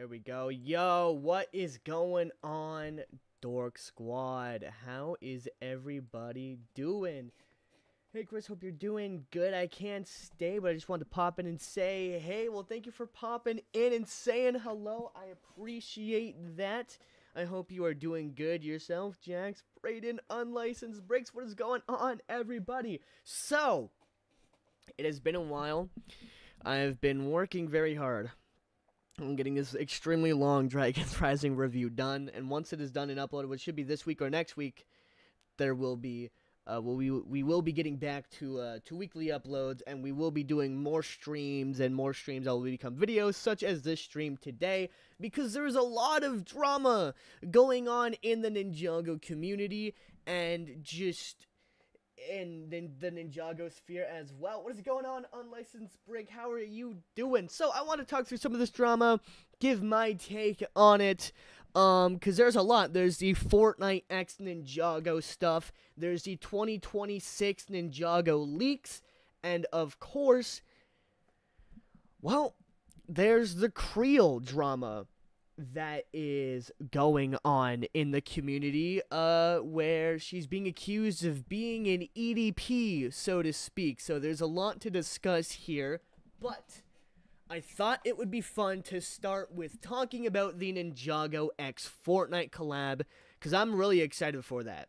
There we go. Yo, what is going on, Dork Squad? How is everybody doing? Hey, Chris, hope you're doing good. I can't stay, but I just wanted to pop in and say, hey, well, thank you for popping in and saying hello. I appreciate that. I hope you are doing good yourself, Jax, Brayden, Unlicensed Breaks. What is going on, everybody? So, it has been a while. I've been working very hard. I'm getting this extremely long Dragon's Rising review done, and once it is done and uploaded, which should be this week or next week, there will be, we will be getting back to weekly uploads, and we will be doing more streams, and more streams will become videos, such as this stream today, because there is a lot of drama going on in the Ninjago community, and just in the Ninjago sphere as well. What is going on, Unlicensed Brick? How are you doing? So, I want to talk through some of this drama, give my take on it, because there's a lot. There's the Fortnite X Ninjago stuff, there's the 2026 Ninjago leaks, and of course, well, there's the Creel drama that is going on in the community, where she's being accused of being an EDP, so to speak. So there's a lot to discuss here, but I thought it would be fun to start with talking about the Ninjago X Fortnite collab, because I'm really excited for that.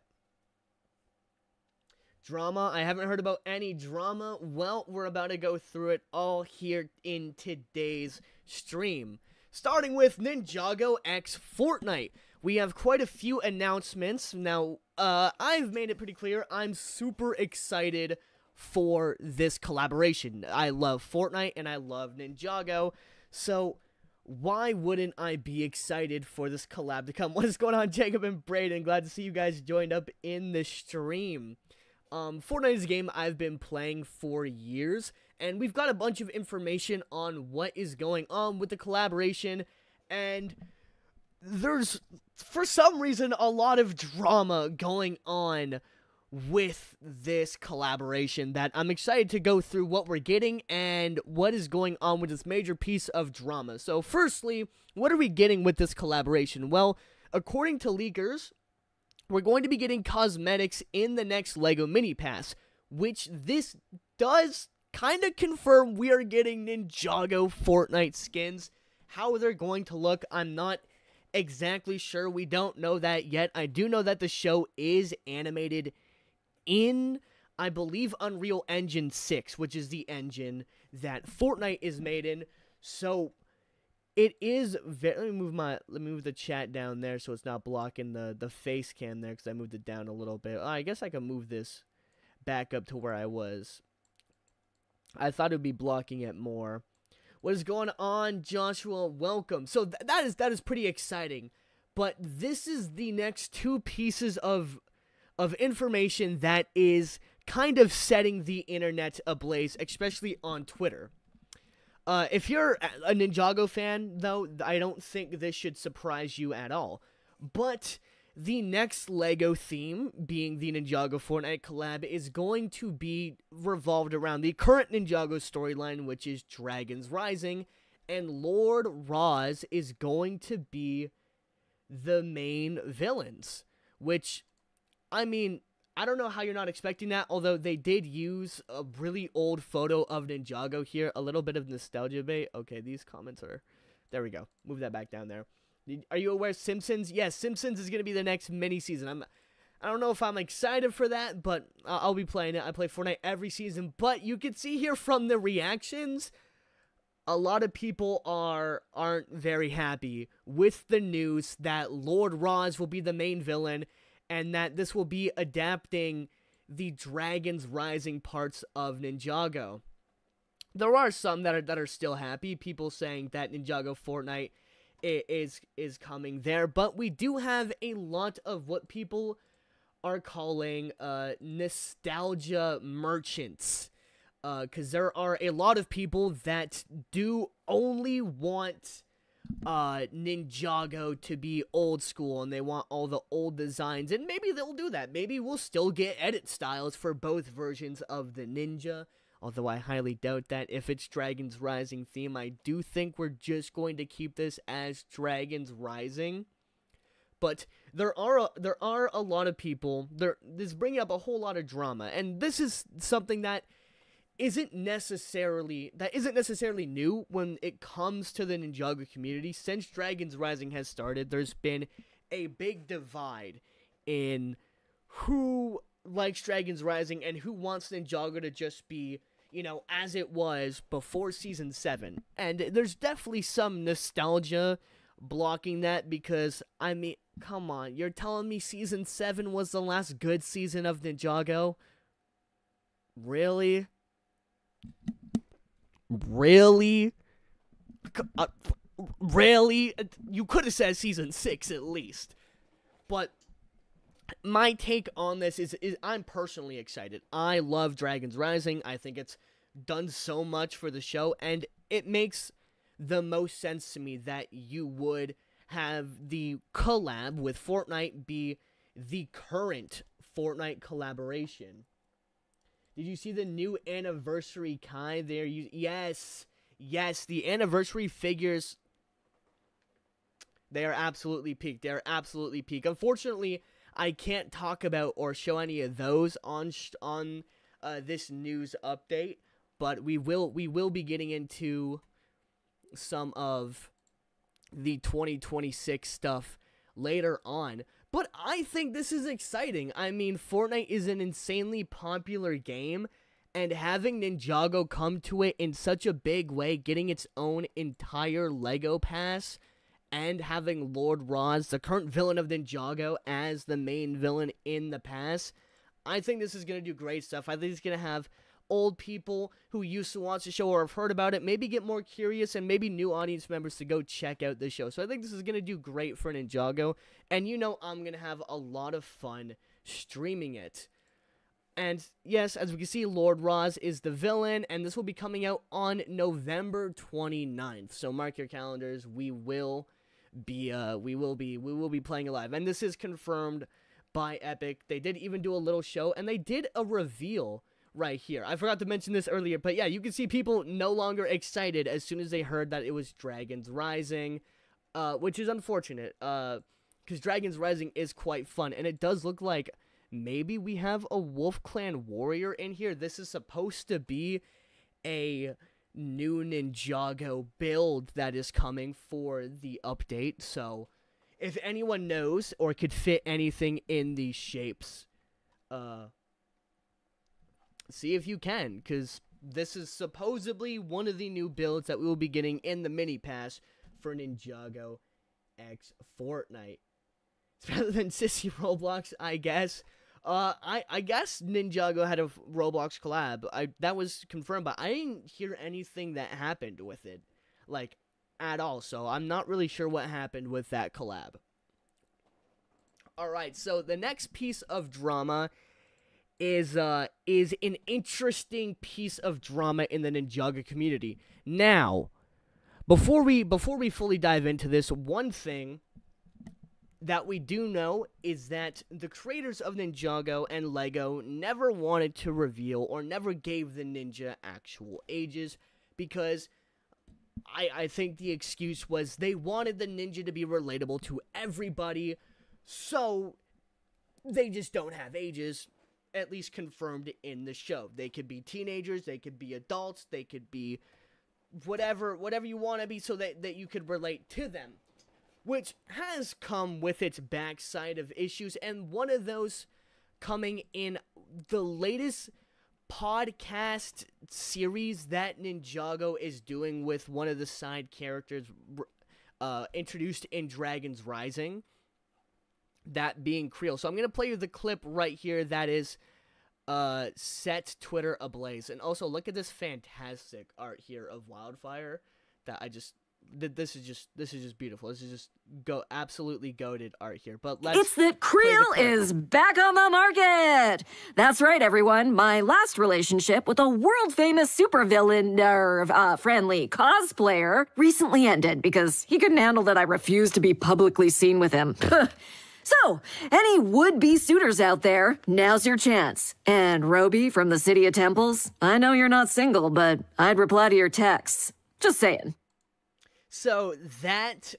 Drama, I haven't heard about any drama. Well, we're about to go through it all here in today's stream. Starting with Ninjago X Fortnite. We have quite a few announcements. Now, I've made it pretty clear, I'm super excited for this collaboration. I love Fortnite and I love Ninjago, so why wouldn't I be excited for this collab to come? What is going on, Jacob and Brayden? Glad to see you guys joined up in the stream. Fortnite is a game I've been playing for years, and we've got a bunch of information on what is going on with the collaboration, and there's, for some reason, a lot of drama going on with this collaboration that I'm excited to go through what we're getting and what is going on with this major piece of drama. So, firstly, what are we getting with this collaboration? Well, according to leakers, we're going to be getting cosmetics in the next LEGO Mini Pass, which this does kind of confirm we are getting Ninjago Fortnite skins. How they're going to look, I'm not exactly sure. We don't know that yet. I do know that the show is animated in, I believe, Unreal Engine 6, which is the engine that Fortnite is made in. So it is very, let me move the chat down there so it's not blocking the face cam there, because I moved it down a little bit. I guess I can move this back up to where I was. I thought it would be blocking it more. What is going on, Joshua? Welcome. So that is pretty exciting. But this is the next two pieces of information that is kind of setting the internet ablaze, especially on Twitter. If you're a Ninjago fan, though, I don't think this should surprise you at all. But the next LEGO theme, being the Ninjago Fortnite collab, is going to be revolved around the current Ninjago storyline, which is Dragon's Rising, and Lord Roz is going to be the main villains, which, I mean, I don't know how you're not expecting that, although they did use a really old photo of Ninjago here. A little bit of nostalgia bait. Okay, these comments are... There we go. Move that back down there. Are you aware of Simpsons? Yes, Simpsons is going to be the next mini-season. I don't know if I'm excited for that, but I'll be playing it. I play Fortnite every season. But you can see here from the reactions, a lot of people aren't very happy with the news that Lord Roz will be the main villain, and that this will be adapting the Dragon's Rising parts of Ninjago. There are some that are still happy, people saying that Ninjago Fortnite is coming there, but we do have a lot of what people are calling nostalgia merchants, because there are a lot of people that do only want Ninjago to be old school, and they want all the old designs, and maybe they'll do that. Maybe we'll still get edit styles for both versions of the ninja. although I highly doubt that. If it's Dragons Rising theme, I do think we're just going to keep this as Dragons Rising. But there are a lot of people, this is bringing up a whole lot of drama, and this is something that isn't necessarily new when it comes to the Ninjago community. Since Dragons Rising has started, there's been a big divide in who likes Dragons Rising and who wants Ninjago to just be, you know, as it was before Season 7. And there's definitely some nostalgia blocking that, because, I mean, come on, you're telling me Season 7 was the last good season of Ninjago? Really? Really? Really? You could have said Season 6 at least. But my take on this is I'm personally excited. I love Dragons Rising. I think it's done so much for the show, and it makes the most sense to me that you would have the collab with Fortnite be the current Fortnite collaboration. Did you see the new anniversary Kai there? Yes, the anniversary figures, they are absolutely peak. They're absolutely peak. Unfortunately, I can't talk about or show any of those on this news update, but we will be getting into some of the 2026 stuff later on. But I think this is exciting. I mean, Fortnite is an insanely popular game, and having Ninjago come to it in such a big way, getting its own entire Lego pass, and having Lord Roz, the current villain of Ninjago, as the main villain in the pass, I think this is going to do great stuff. I think it's going to have old people who used to watch the show or have heard about it maybe get more curious, and maybe new audience members to go check out the show. So I think this is going to do great for Ninjago, and you know I'm going to have a lot of fun streaming it. And yes, as we can see, Lord Roz is the villain, and this will be coming out on November 29th. So mark your calendars. We will be playing it live, and this is confirmed by Epic. They did even do a little show, and they did a reveal right here. I forgot to mention this earlier, but yeah, you can see people no longer excited as soon as they heard that it was Dragons Rising, which is unfortunate, because Dragons Rising is quite fun, and it does look like maybe we have a Wolf Clan warrior in here. This is supposed to be a new Ninjago build that is coming for the update, so if anyone knows or could fit anything in these shapes, see if you can, because this is supposedly one of the new builds that we will be getting in the mini pass for Ninjago X Fortnite. It's better than Sissy Roblox, I guess. I guess Ninjago had a Roblox collab. That was confirmed, but I didn't hear anything that happened with it, like, at all. So I'm not really sure what happened with that collab. Alright, so the next piece of drama is an interesting piece of drama in the Ninjago community. Now, before we fully dive into this, one thing that we do know is that the creators of Ninjago and Lego never wanted to reveal or never gave the ninja actual ages, because I think the excuse was they wanted the ninja to be relatable to everybody, so they just don't have ages, at least confirmed in the show. They could be teenagers, they could be adults, they could be whatever you want to be, so that you could relate to them, which has come with its backside of issues, and one of those coming in the latest podcast series that Ninjago is doing with one of the side characters introduced in Dragons Rising, that being Creel. So I'm going to play you the clip right here that is set Twitter ablaze. And also, look at this fantastic art here of Wildfire that this is just beautiful. This is just absolutely goated art here. But it's that Creel is back on the market. That's right, everyone. My last relationship with a world-famous supervillain friendly cosplayer recently ended because he couldn't handle that I refused to be publicly seen with him. So, any would-be suitors out there, now's your chance. And Roby from the City of Temples, I know you're not single, but I'd reply to your texts. Just saying. So that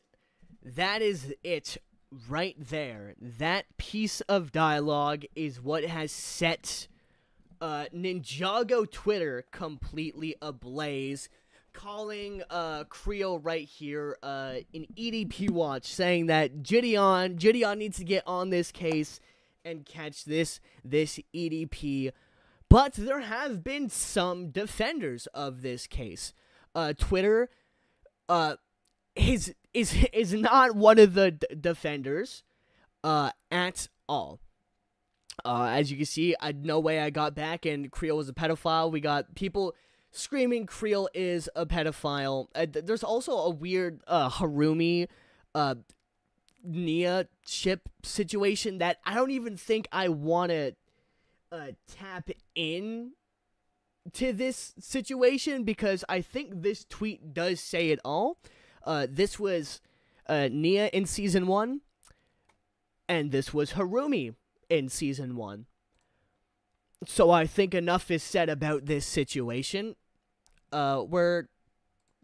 is it right there. That piece of dialogue is what has set Ninjago Twitter completely ablaze, calling Creel right here an EDP watch, saying that Gideon needs to get on this case and catch this EDP. But there have been some defenders of this case. Twitter is not one of the defenders at all. As you can see, no way I got back and Creel was a pedophile. We got people screaming Creel is a pedophile. There's also a weird Harumi Nia ship situation that I don't even think I want to tap in to this situation, because I think this tweet does say it all. This was Nia in Season 1, and this was Harumi in Season 1. So I think enough is said about this situation. We're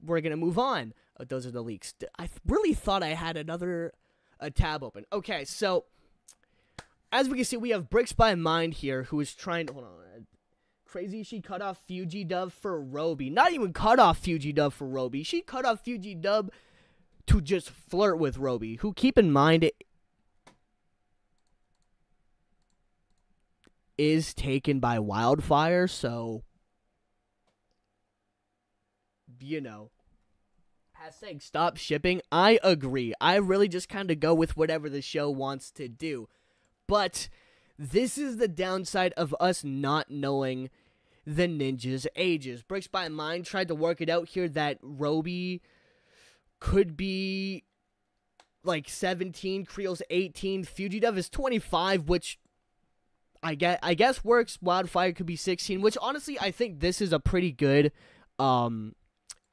gonna move on. Those are the leaks. I really thought I had another tab open. Okay, so as we can see, we have Bricks by Mind here, who is trying to... Hold on. Crazy, she cut off Fuji Dub for Roby. Not even cut off Fuji Dub for Roby. She cut off Fuji Dub to just flirt with Roby, who, keep in mind, is taken by wildfire, so, you know. Hashtag stop shipping. I agree. I really just kind of go with whatever the show wants to do. But this is the downside of us not knowing the ninjas' ages. Bricks by Mind tried to work it out here that Roby could be like 17, Creel's 18, Fujidove is 25, which I guess works. Wildfire could be 16, which honestly I think this is a pretty good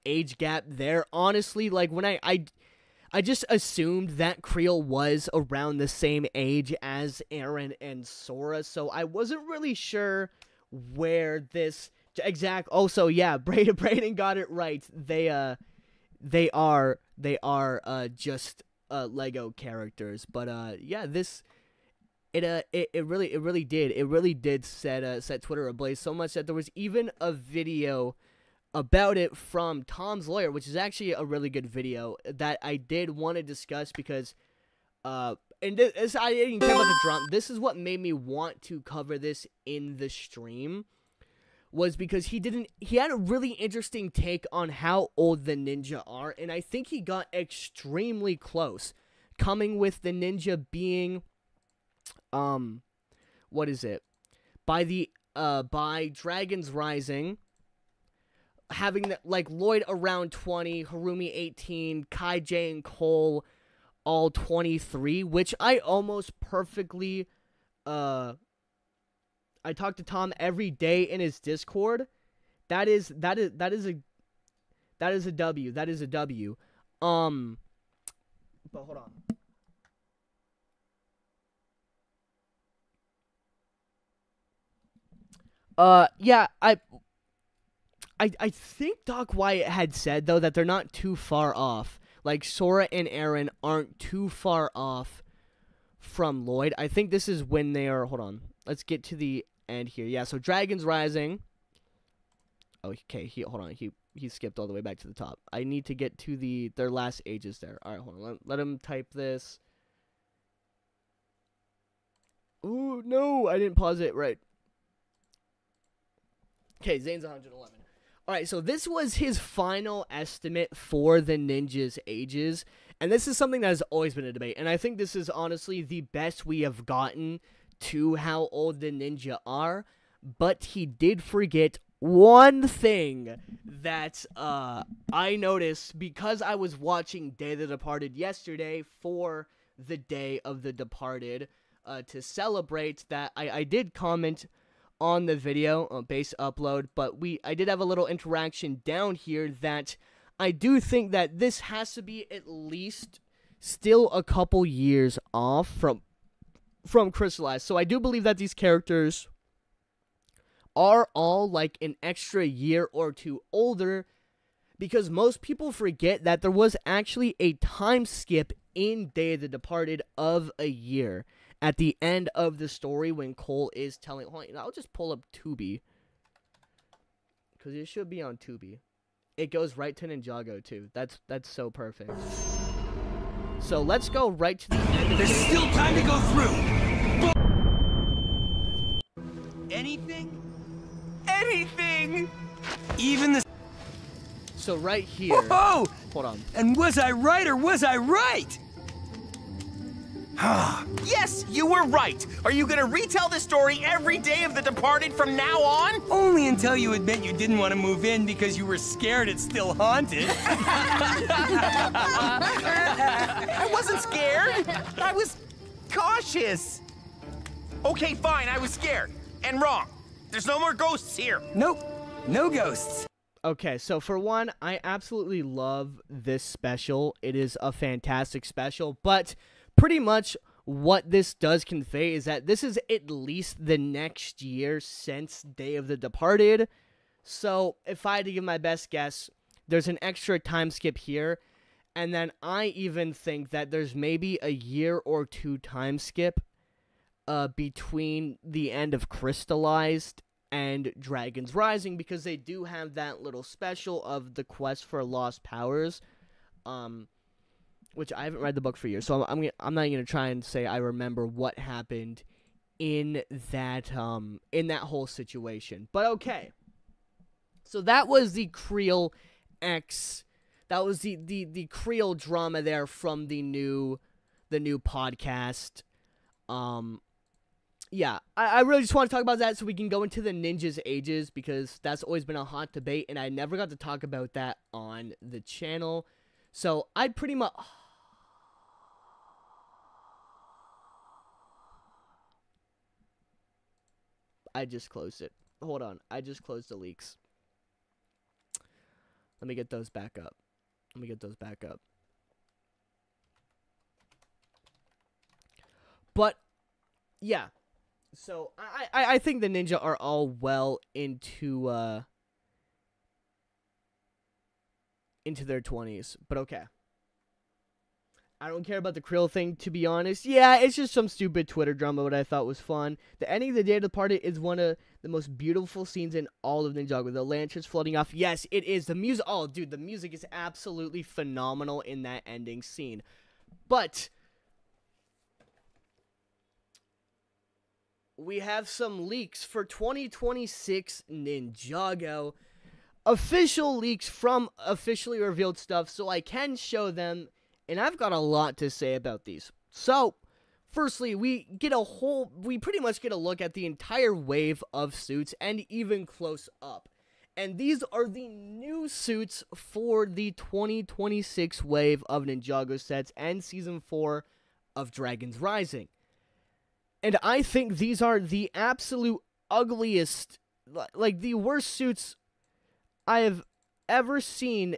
age gap there. Honestly, like when I just assumed that Creel was around the same age as Aaron and Sora, so I wasn't really sure where this exact... Also, yeah, Brayden got it right. They are just Lego characters, but yeah, this it really did set Twitter ablaze, so much that there was even a video about it from Tom's Lawyer, which is actually a really good video that I did want to discuss because, and this, I didn't care about the drama. This is what made me want to cover this in the stream, was because he had a really interesting take on how old the ninja are, and I think he got extremely close, coming with the ninja being, what is it? By Dragon's Rising, having like Lloyd around 20, Harumi 18, Kai J and Cole all 23, which I almost perfectly I talk to Tom every day in his Discord. That is a W. That is a W. But hold on. Yeah, I think Doc Wyatt had said, though, that they're not too far off. Like, Sora and Aaron aren't too far off from Lloyd. I think this is when they are... Hold on. Let's get to the end here. Yeah, so Dragon's Rising... Okay, hold on. He skipped all the way back to the top. I need to get to their last ages there. Alright, hold on. Let him type this. Ooh, no! I didn't pause it right. Okay, Zane's 111. Alright, so this was his final estimate for the ninjas' ages, and this is something that has always been a debate, and I think this is honestly the best we have gotten to how old the ninja are, but he did forget one thing that I noticed because I was watching Day of the Departed yesterday for the Day of the Departed to celebrate that. I did comment on the video base upload, but I did have a little interaction down here that I do think that this has to be at least still a couple years off from Crystallized. So I do believe that these characters are all like an extra year or two older, because most people forget that there was actually a time skip in Day of the Departed of a year at the end of the story when Cole is telling... Hold on, I'll just pull up Tubi, because it should be on Tubi. It goes right to Ninjago too. That's so perfect. So let's go right to the end. There's still time to go through. Anything? Anything! Even the... So right here... Whoa! Hold on. And was I right or was I right? Yes, you were right. Are you gonna retell the story every day of The Departed from now on? Only until you admit you didn't want to move in because you were scared it's still haunted. I wasn't scared. I was cautious. Okay, fine, I was scared. And wrong. There's no more ghosts here. Nope, no ghosts. Okay, so for one, I absolutely love this special. It is a fantastic special, but pretty much what this does convey is that this is at least the next year since Day of the Departed. So if I had to give my best guess, there's an extra time skip here, and then I even think that there's maybe a year or two time skip between the end of Crystallized and Dragon's Rising, because they do have that little special of the quest for lost powers, which I haven't read the book for years, so I'm not gonna try and say I remember what happened in that whole situation. But okay, so that was the Creel X, that was the Creel drama there from the new podcast. Yeah, I really just want to talk about that so we can go into the ninjas' ages, because that's always been a hot debate, and I never got to talk about that on the channel. So I pretty much... I just closed it. Hold on, I just closed the leaks. Let me get those back up. But, yeah. So, I think the ninja are all well into their 20s, but okay. I don't care about the Krill thing, to be honest. Yeah, it's just some stupid Twitter drama, but I thought was fun. The ending of the Day of the Party is one of the most beautiful scenes in all of Ninjago. The lanterns floating off. Yes, it is. The music, oh, dude, the music is absolutely phenomenal in that ending scene. But we have some leaks for 2026 Ninjago. Official leaks from officially revealed stuff, so I can show them, and I've got a lot to say about these. So, firstly, we pretty much get a look at the entire wave of suits, and even close up. And these are the new suits for the 2026 wave of Ninjago sets and Season 4 of Dragon's Rising. And I think these are the absolute ugliest, like the worst suits I have ever seen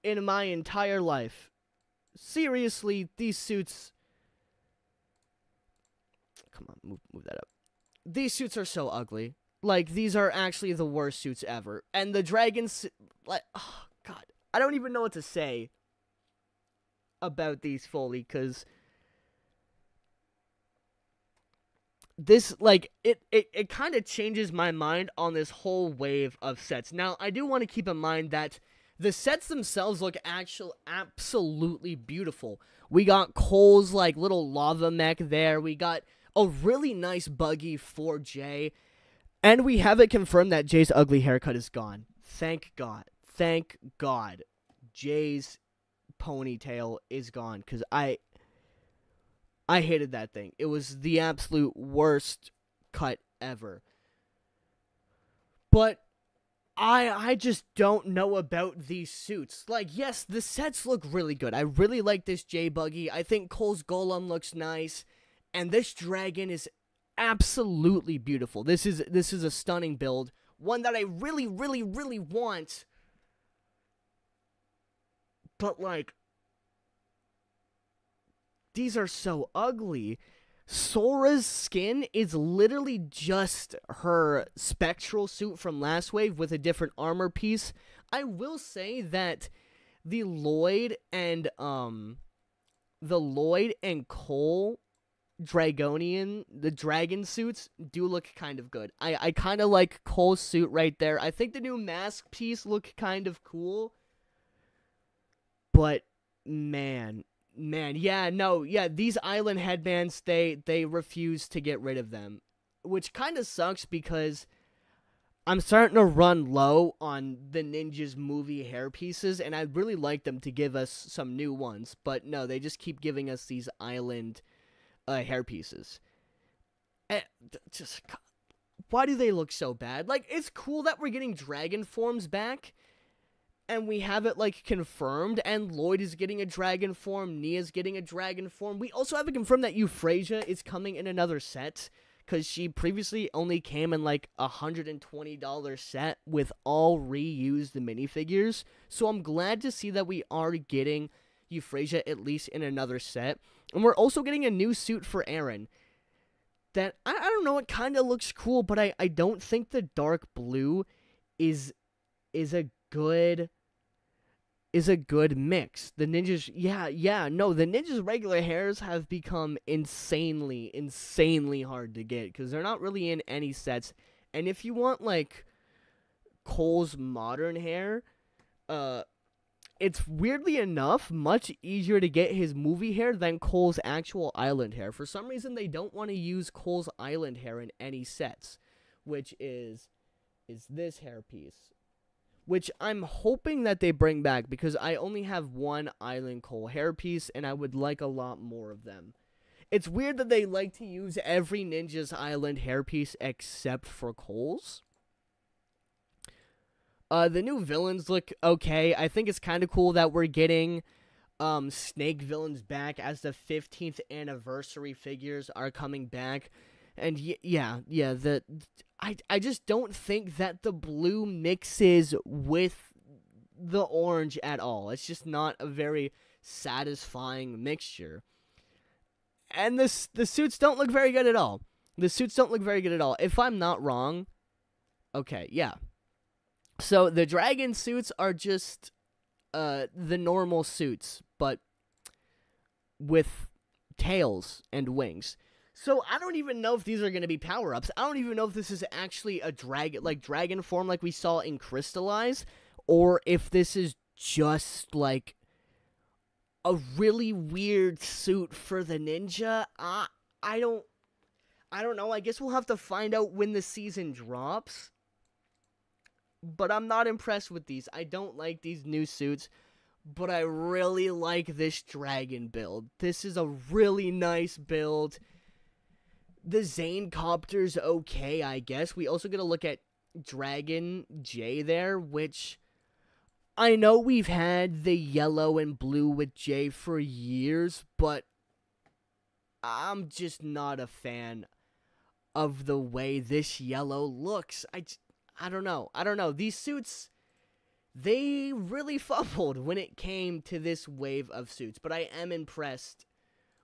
in my entire life. Seriously, these suits... Come on, move that up. These suits are so ugly. Like, these are actually the worst suits ever. And the dragons... Like, oh, God. I don't even know what to say about these fully, because... This, like, it kind of changes my mind on this whole wave of sets. Now, I do want to keep in mind that the sets themselves look absolutely beautiful. We got Cole's, like, little lava mech there. We got a really nice buggy for Jay. And we have it confirmed that Jay's ugly haircut is gone. Thank God. Thank God. Jay's ponytail is gone, because I hated that thing. It was the absolute worst cut ever. But I just don't know about these suits. Like, yes, the sets look really good. I really like this J-Buggy. I think Cole's Golem looks nice. And this dragon is absolutely beautiful. This is a stunning build. One that I really, really, really want. But, like... These are so ugly. Sora's skin is literally just her spectral suit from last wave with a different armor piece. I will say that the Lloyd and Cole Dragonian, the dragon suits do look kind of good. I kind of like Cole's suit right there. I think the new mask piece look kind of cool. But man, these island headbands, they refuse to get rid of them, which kind of sucks because I'm starting to run low on the Ninja's movie hair pieces, and I'd really like them to give us some new ones, but no, they just keep giving us these island hair pieces. Why do they look so bad? Like, it's cool that we're getting dragon forms back, and we have it, like, confirmed, and Lloyd is getting a dragon form, Nia's getting a dragon form. We also have it confirmed that Euphrasia is coming in another set, because she previously only came in, like, a $120 set with all reused minifigures. So I'm glad to see that we are getting Euphrasia at least in another set. And we're also getting a new suit for Aaron that, I don't know, it kind of looks cool, but I don't think the dark blue is a good mix. The Ninja's, the Ninja's regular hairs have become insanely hard to get, because they're not really in any sets. And if you want, like, Cole's modern hair, it's weirdly enough much easier to get his movie hair than Cole's actual island hair. For some reason, they don't want to use Cole's island hair in any sets, which is this hair piece, which I'm hoping that they bring back, because I only have one Island Cole hairpiece, and I would like a lot more of them. It's weird that they like to use every Ninja's Island hairpiece except for Cole's. The new villains look okay. I think it's kind of cool that we're getting Snake villains back, as the 15th anniversary figures are coming back. And I just don't think that the blue mixes with the orange at all. It's just not a very satisfying mixture. And the suits don't look very good at all. If I'm not wrong. Okay, yeah. So the dragon suits are just the normal suits, but with tails and wings. So I don't even know if these are going to be power-ups. I don't even know if this is actually a dragon form like we saw in Crystallize, or if this is just like a really weird suit for the Ninja. I don't know. I guess we'll have to find out when the season drops. But I'm not impressed with these. I don't like these new suits, but I really like this dragon build. This is a really nice build. The Zane Copter's okay, I guess. We also get to look at Dragon J there, which I know we've had the yellow and blue with J for years, but I'm just not a fan of the way this yellow looks. I don't know. These suits, they really fumbled when it came to this wave of suits, but I am impressed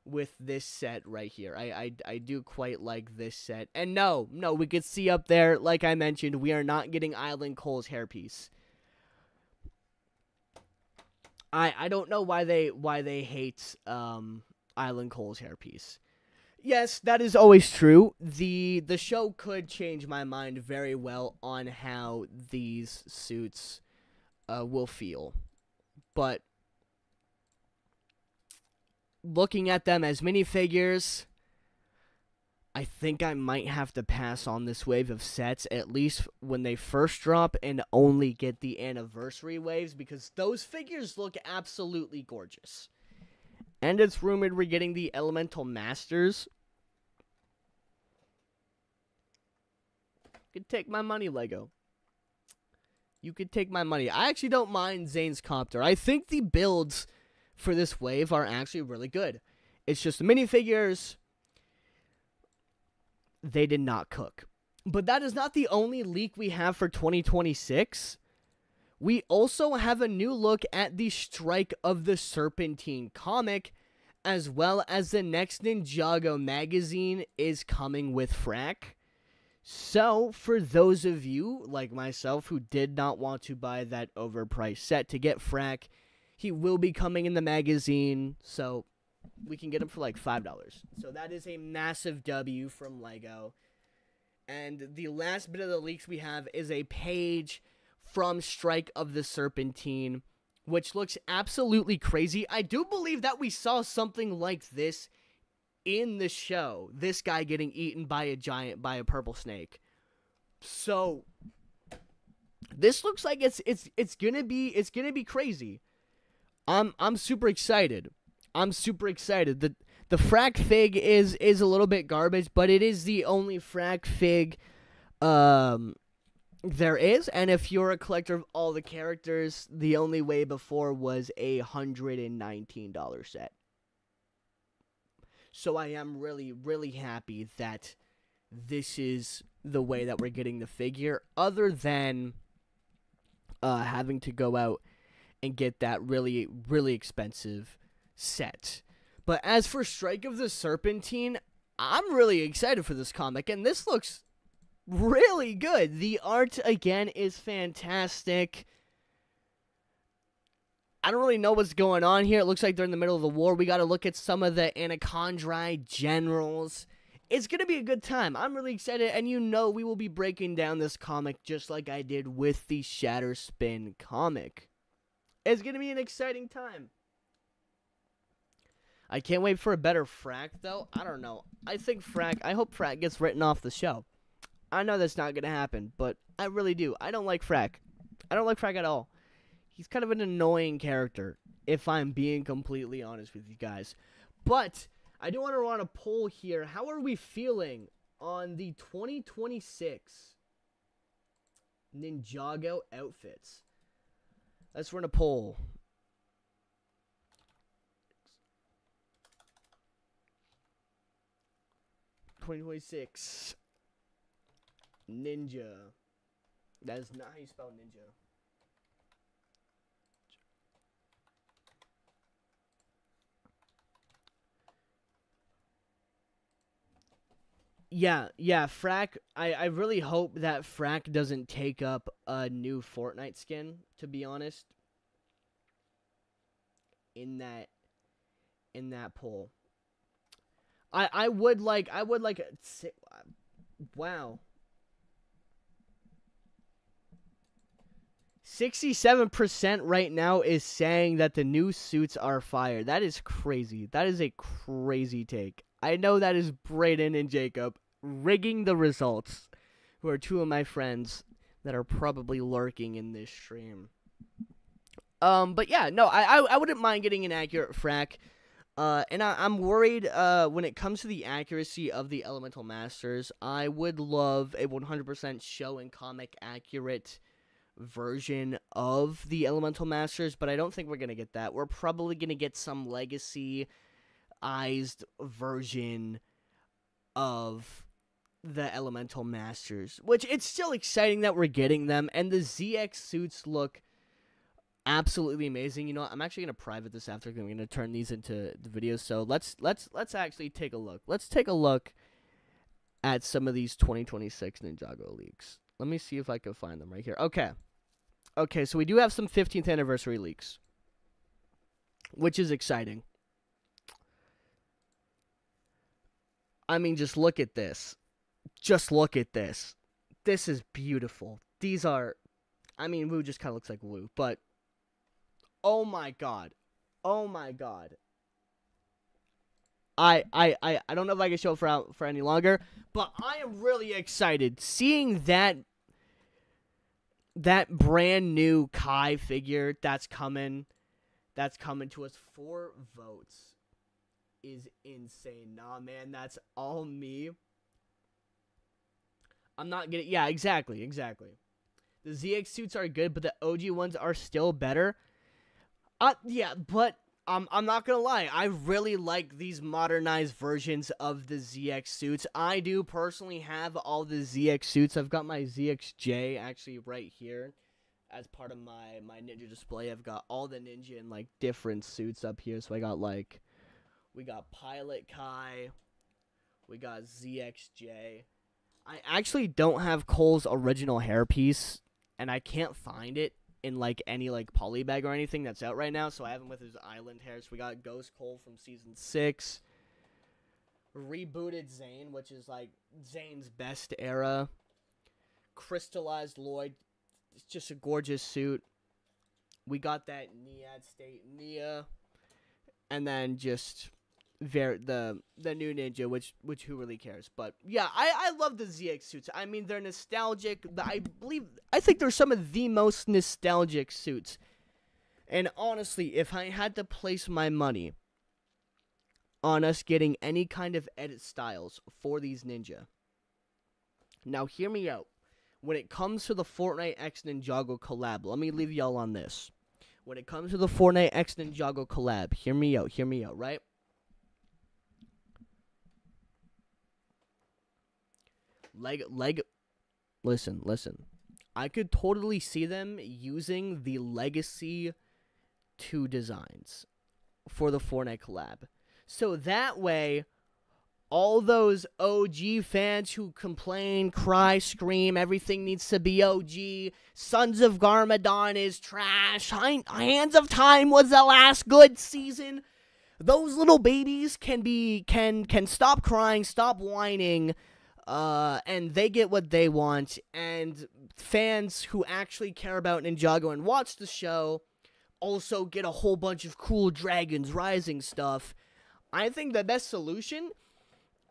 with this set right here. I do quite like this set. And no, we could see up there, like I mentioned, we are not getting Island Cole's hairpiece. I don't know why they hate Island Cole's hairpiece. Yes, that is always true. The show could change my mind very well on how these suits will feel. But looking at them as minifigures, I think I might have to pass on this wave of sets, at least when they first drop, and only get the anniversary waves, because those figures look absolutely gorgeous. And it's rumored we're getting the Elemental Masters. You could take my money, Lego. You could take my money. I actually don't mind Zane's Copter. I think the builds for this wave are actually really good. It's just the minifigures, they did not cook. But that is not the only leak we have for 2026. We also have a new look at the Strike of the Serpentine comic, as well as the next Ninjago magazine is coming with Frack. So, for those of you, like myself, who did not want to buy that overpriced set to get Frack, he will be coming in the magazine, so we can get him for like $5. So that is a massive W from LEGO. And the last bit of the leaks we have is a page from Strike of the Serpentine, which looks absolutely crazy. I do believe that we saw something like this in the show. This guy getting eaten by a purple snake. So this looks like it's gonna be crazy. I'm super excited. The Frack fig is a little bit garbage, but it is the only Frack fig there is. And if you're a collector of all the characters, the only way before was a $119 set. So I am really, really happy that this is the way that we're getting the figure, other than having to go out and get that really, really expensive set. But as for Strike of the Serpentine, I'm really excited for this comic, and this looks really good. The art, again, is fantastic. I don't really know what's going on here. It looks like they're in the middle of the war. We got to look at some of the Anachondri generals. It's going to be a good time. I'm really excited, and you know we will be breaking down this comic just like I did with the Shatterspin comic. It's going to be an exciting time. I can't wait for a better Frack, though. I don't know. I hope Frack gets written off the show. I know that's not going to happen, but I really do. I don't like Frack. I don't like Frack at all. He's kind of an annoying character, if I'm being completely honest with you guys. But I do want to run a poll here. How are we feeling on the 2026 Ninjago outfits? Let's run a poll. $2026 Ninja. That is not how you spell ninja. Yeah, Frack, I really hope that Frack doesn't take up a new Fortnite skin, to be honest. In that poll. I would like wow. 67% right now is saying that the new suits are fire. That is crazy. That is a crazy take. I know that is Brayden and Jacob rigging the results, who are two of my friends that are probably lurking in this stream. But yeah, no, I wouldn't mind getting an accurate Frack. And I'm worried when it comes to the accuracy of the Elemental Masters. I would love a 100% show and comic accurate version of the Elemental Masters, but I don't think we're going to get that. We're probably going to get some legacy-ized version of the Elemental Masters, which it's still exciting that we're getting them, and the ZX suits look absolutely amazing. You know what? I'm actually going to private this after, because I'm going to turn these into the videos, so let's actually take a look. Let's take a look at some of these 2026 Ninjago leaks. Let me see if I can find them right here. Okay, so we do have some 15th anniversary leaks, which is exciting. I mean, just look at this. Just look at this. This is beautiful. These are, I mean, Wu just kind of looks like Wu, but oh my god. Oh my god. I don't know if I can show it for any longer, but I am really excited seeing that brand new Kai figure that's coming to us. 4 votes is insane. Nah, man, that's all me. I'm not getting, yeah, exactly. The ZX suits are good, but the OG ones are still better. Yeah, but I'm not gonna lie, I really like these modernized versions of the ZX suits. I do personally have all the ZX suits. I've got my ZXJ actually right here as part of my ninja display. I've got all the ninja and like different suits up here. So I got like We got Pilot Kai. We got ZXJ. I actually don't have Cole's original hairpiece, and I can't find it in, like, any, like, polybag or anything that's out right now, so I have him with his island hair. So we got Ghost Cole from Season 6. Rebooted Zane, which is, like, Zane's best era. Crystallized Lloyd. It's just a gorgeous suit. We got that Niad State Nia. And then just the new Ninja, which who really cares? But yeah, I love the ZX suits. I mean, they're nostalgic. I think they're some of the most nostalgic suits. And honestly, if I had to place my money on us getting any kind of edit styles for these Ninja. Now, hear me out. When it comes to the Fortnite X Ninjago collab, let me leave y'all on this. When it comes to the Fortnite X Ninjago collab, hear me out, right? Listen. I could totally see them using the Legacy 2 designs for the Fortnite collab. So that way, all those OG fans who complain, cry, scream, everything needs to be OG, Sons of Garmadon is trash, Hands of Time was the last good season, those little babies can stop crying, stop whining, and they get what they want, and fans who actually care about Ninjago and watch the show also get a whole bunch of cool Dragons Rising stuff. I think the best solution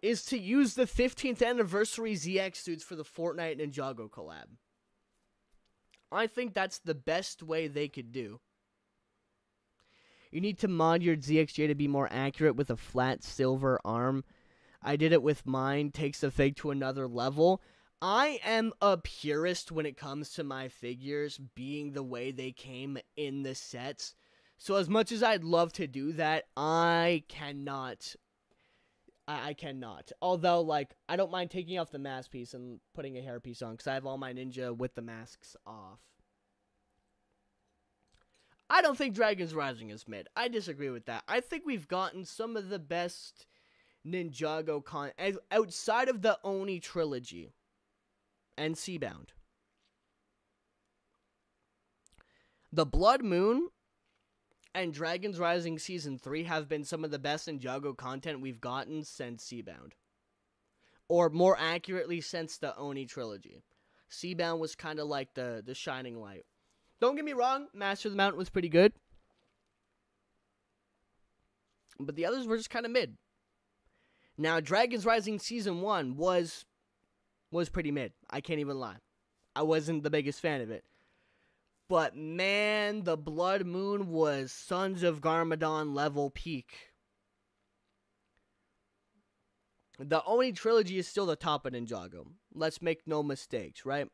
is to use the 15th anniversary ZX suits for the Fortnite Ninjago collab. I think that's the best way they could do. You need to mod your ZXJ to be more accurate with a flat silver arm. I did it with mine, takes the fig to another level. I am a purist when it comes to my figures being the way they came in the sets. So as much as I'd love to do that, I cannot. Although, like, I don't mind taking off the mask piece and putting a hair piece on, because I have all my Ninja with the masks off. I don't think Dragons Rising is mid. I disagree with that. I think we've gotten some of the best Ninjago outside of the Oni trilogy and Seabound. The Blood Moon and Dragons Rising Season 3 have been some of the best Ninjago content we've gotten since Seabound. Or more accurately, since the Oni trilogy. Seabound was kind of like the shining light. Don't get me wrong, Master of the Mountain was pretty good. But the others were just kind of mid. Now, Dragons Rising Season 1 was pretty mid. I can't even lie. I wasn't the biggest fan of it. But, man, the Blood Moon was Sons of Garmadon level peak. The Oni trilogy is still the top of Ninjago. Let's make no mistakes, right?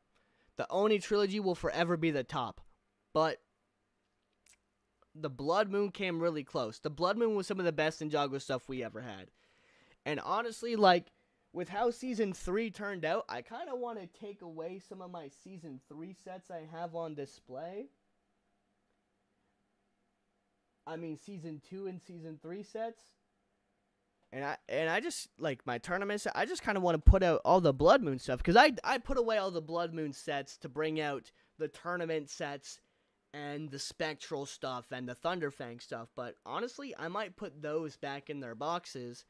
The Oni trilogy will forever be the top. But the Blood Moon came really close. The Blood Moon was some of the best Ninjago stuff we ever had. And honestly, like, with how Season 3 turned out, I kind of want to take away some of my Season 3 sets I have on display. I mean, Season 2 and Season 3 sets. And I just, like, my tournaments, I just kind of want to put out all the Blood Moon stuff. Because I put away all the Blood Moon sets to bring out the tournament sets and the Spectral stuff and the Thunderfang stuff. But honestly, I might put those back in their boxes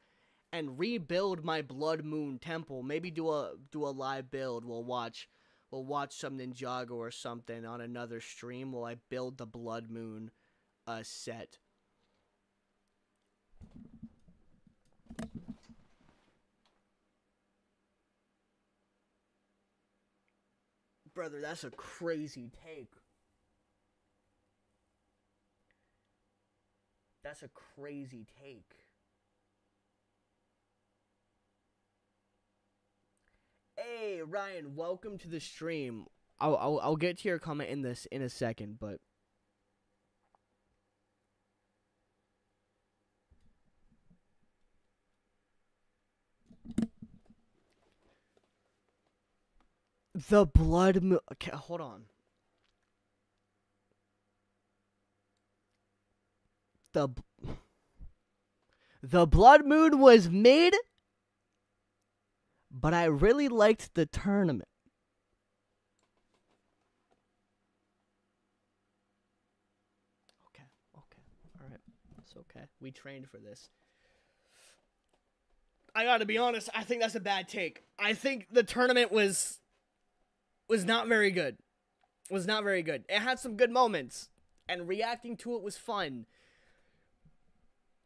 and rebuild my Blood Moon temple. Maybe do a live build. We'll watch some Ninjago or something on another stream while I build the Blood Moon set. Brother, that's a crazy take. That's a crazy take. Hey, Ryan, welcome to the stream. I'll get to your comment in a second, but the Blood Moon. Okay, hold on. The Blood Moon was mid, but I really liked the tournament. Okay. Alright. It's okay. We trained for this. I gotta be honest, I think that's a bad take. I think the tournament was not very good. Was not very good. It had some good moments, and reacting to it was fun.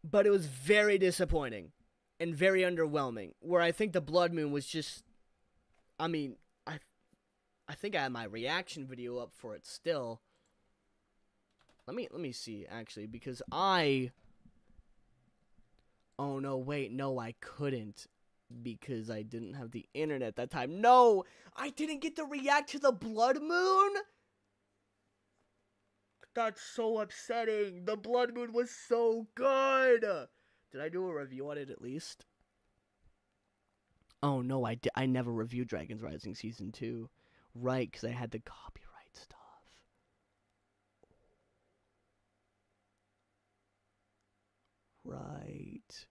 But it was very disappointing and very underwhelming. Where I think the Blood Moon was just, I mean, I think I had my reaction video up for it still. Let me see actually, because oh no, wait, no, I couldn't, because I didn't have the internet that time. No, I didn't get to react to the Blood Moon. That's so upsetting. The Blood Moon was so good. Did I do a review on it at least? Oh no, I never reviewed Dragon's Rising Season 2. Right, because I had the copyright stuff. Right.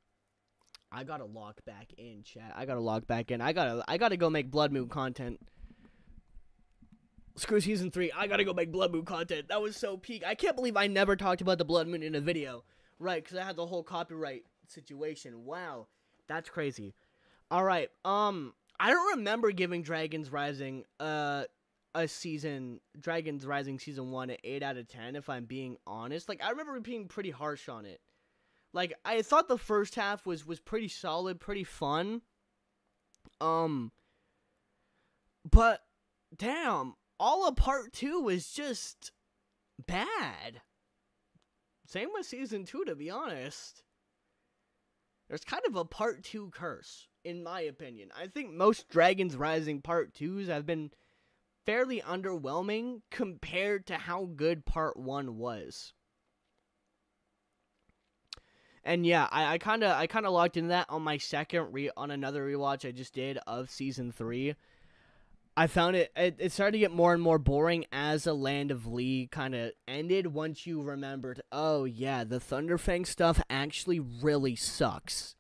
I gotta log back in, chat. I gotta log back in. I gotta go make Blood Moon content. Screw Season 3. I gotta go make Blood Moon content. That was so peak. I can't believe I never talked about the Blood Moon in a video. Right, because I had the whole copyright situation. Wow. That's crazy. Alright, I don't remember giving Dragon's Rising Season 1 an 8 out of 10, if I'm being honest. Like, I remember being pretty harsh on it. Like, I thought the first half was pretty solid, pretty fun. But, damn, all of Part 2 was just bad. Same with Season 2, to be honest. There's kind of a Part 2 curse, in my opinion. I think most Dragon's Rising Part 2s have been fairly underwhelming compared to how good Part 1 was. And yeah, I kind of locked into that on my on another rewatch I just did of Season 3. I found it started to get more and more boring as a Land of Lee kind of ended once you remembered, oh yeah, the Thunderfang stuff actually really sucks.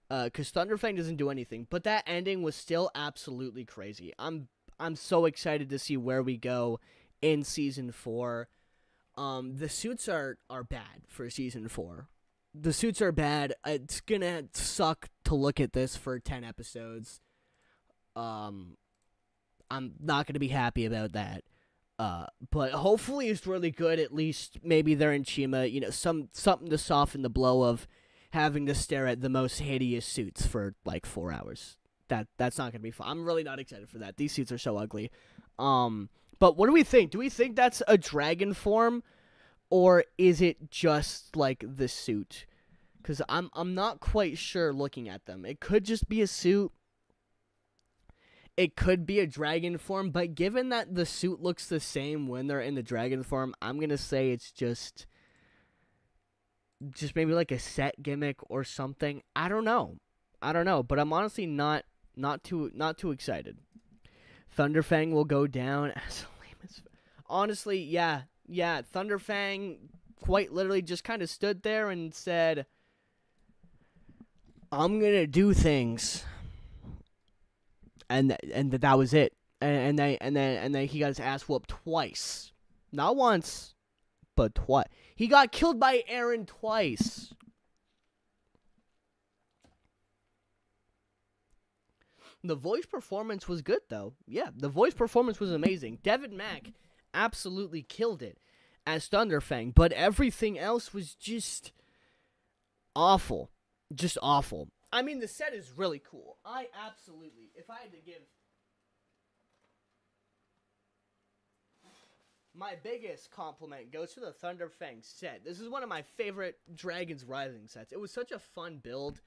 Because Thunderfang doesn't do anything, but that ending was still absolutely crazy. I'm so excited to see where we go in Season 4. The suits are bad for Season 4. The suits are bad. It's gonna suck to look at this for 10 episodes. I'm not gonna be happy about that. But hopefully it's really good. At least maybe they're in Chima, you know, something to soften the blow of having to stare at the most hideous suits for like 4 hours. That's not gonna be fun. I'm really not excited for that. These suits are so ugly. But what do we think? Do we think that's a dragon form? Or is it just, like, the suit? Because I'm not quite sure looking at them. It could just be a suit. It could be a dragon form. But given that the suit looks the same when they're in the dragon form, I'm going to say it's just maybe like a set gimmick or something. I don't know. But I'm honestly not too excited. Thunderfang will go down as lame as... Honestly, yeah, Thunderfang quite literally just kind of stood there and said, I'm gonna do things, and that was it. And then he got his ass whooped twice, not once, but twice. He got killed by Aaron twice. The voice performance was good though. Yeah, the voice performance was amazing. Devin Mack absolutely killed it as Thunderfang, but everything else was just awful. Just awful. I mean, the set is really cool. If I had to give my biggest compliment goes to the Thunderfang set. This is one of my favorite Dragon's Rising sets. It was such a fun build,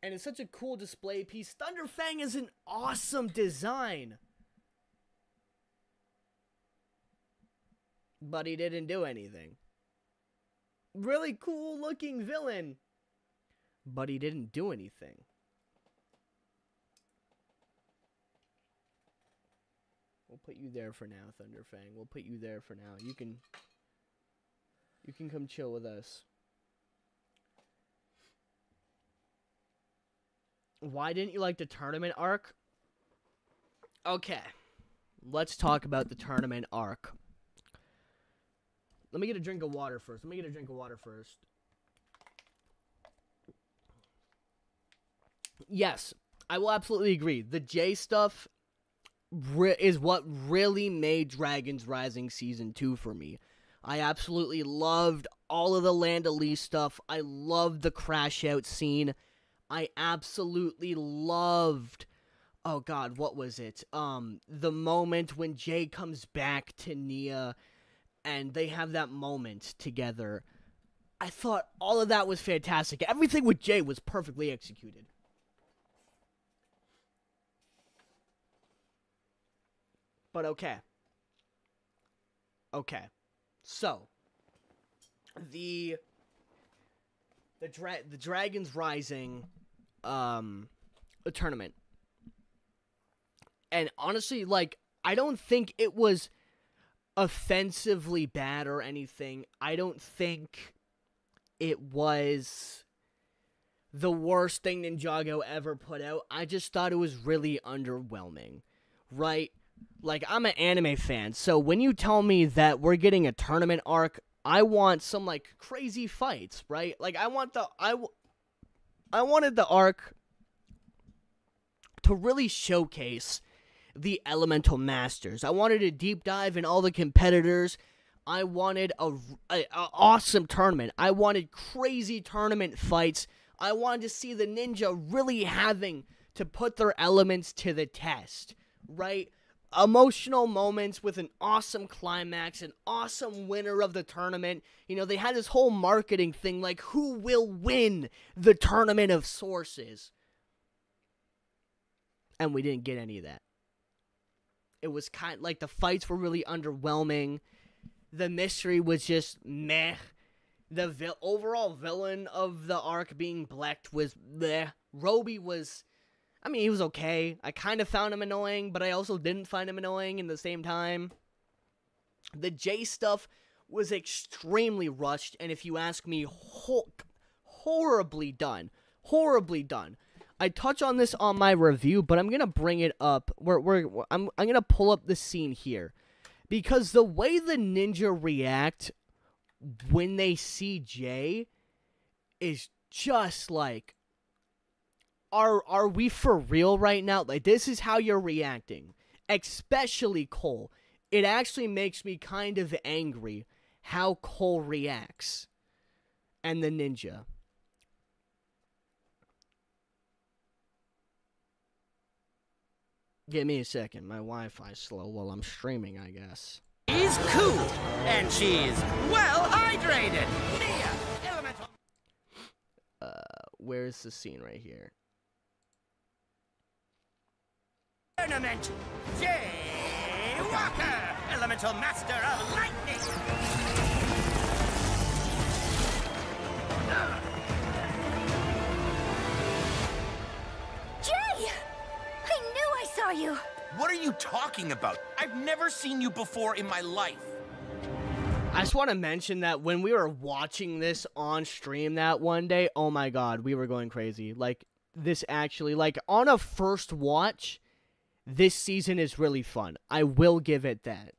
and it's such a cool display piece. Thunderfang is an awesome design. But he didn't do anything. Really cool looking villain. But he didn't do anything. We'll put you there for now, Thunderfang. We'll put you there for now. You can come chill with us. Why didn't you like the tournament arc? Okay. Let's talk about the tournament arc. Let me get a drink of water first. Yes, I will absolutely agree. The J stuff is what really made Dragons Rising Season 2 for me. I absolutely loved all of the Land Elise stuff. I loved the crash out scene. I absolutely loved... Oh god, what was it? The moment when Jay comes back to Nia and they have that moment together. I thought all of that was fantastic. Everything with Jay was perfectly executed. But okay. So, the Dragons Rising tournament. And honestly, like, I don't think it was offensively bad or anything. I don't think it was the worst thing Ninjago ever put out. I just thought it was really underwhelming, right? Like, I'm an anime fan, so when you tell me that we're getting a tournament arc, I want some, like, crazy fights, right? Like, I wanted the arc to really showcase the Elemental Masters. I wanted a deep dive in all the competitors. I wanted a awesome tournament. I wanted crazy tournament fights. I wanted to see the ninja really having to put their elements to the test, right? Emotional moments with an awesome climax, an awesome winner of the tournament. You know, they had this whole marketing thing, like, who will win the Tournament of Sources? And we didn't get any of that. It was kind of like the fights were really underwhelming. The mystery was just meh. The overall villain of the arc being Blecht was meh. Roby was, I mean, he was okay. I kind of found him annoying, but I also didn't find him annoying in the same time. The J stuff was extremely rushed, and if you ask me, horribly done. Horribly done. I touch on this on my review, but I'm gonna bring it up. I'm gonna pull up the scene here, because the way the ninja react when they see Jay is just like, are we for real right now? Like, this is how you're reacting, especially Cole. It actually makes me kind of angry how Cole reacts and the ninja. Give me a second. My Wi-Fi's slow while I'm streaming, I guess. She's cool, and she's well hydrated. Nia, elemental. Where's the scene right here? Tournament. Jay Walker, elemental master of lightning. Jay! I knew I saw you! What are you talking about? I've never seen you before in my life. I just want to mention that when we were watching this on stream that one day, oh my god, we were going crazy. Like, this actually, like, on a first watch, this season is really fun. I will give it that.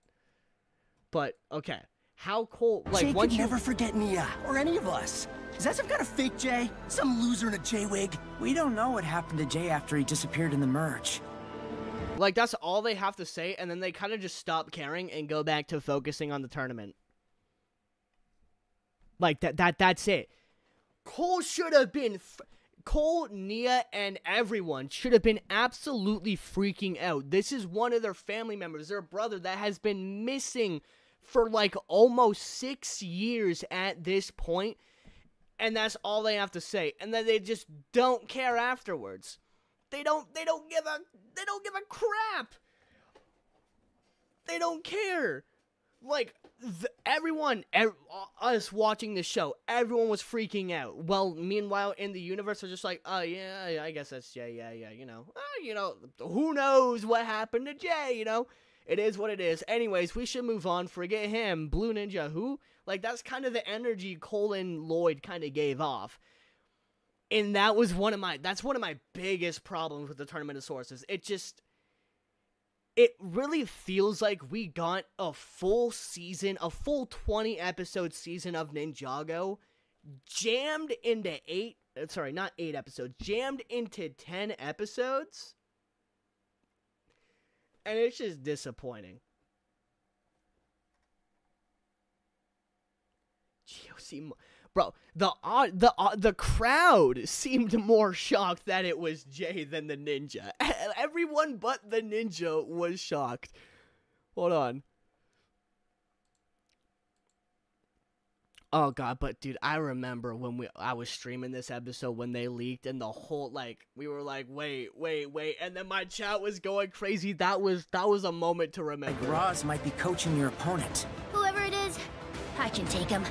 But, okay. How cool, like, Jay once could you... never forget Nia, or any of us. Is that some kind of fake Jay? Some loser in a J-wig? We don't know what happened to Jay after he disappeared in the merge. Like, that's all they have to say, and then they kind of just stop caring and go back to focusing on the tournament. Like, that's it. Cole should have been... Cole, Nia, and everyone should have been absolutely freaking out. This is one of their family members, their brother, that has been missing for, like, almost 6 years at this point. And that's all they have to say. And then they just don't care afterwards. They don't give a crap. They don't care. Like, us watching the show, everyone was freaking out. Well, meanwhile, in the universe, they're just like, oh, yeah, I guess that's Jay, yeah, you know. Who knows what happened to Jay, you know? It is what it is. Anyways, we should move on. Forget him. Blue Ninja, who? Like, that's kind of the energy Cole and Lloyd kind of gave off. And that's one of my biggest problems with the Tournament of Sources. It really feels like we got a full season, a full 20 episode season of Ninjago jammed into jammed into 10 episodes. And it's just disappointing. Bro, the crowd seemed more shocked that it was Jay than the ninja. Everyone but the ninja was shocked. Hold on. Oh god, but dude, I remember when I was streaming this episode when they leaked and the whole we were like, wait, and then my chat was going crazy. That was a moment to remember. Like Roz might be coaching your opponent. Whoever it is, I can take him.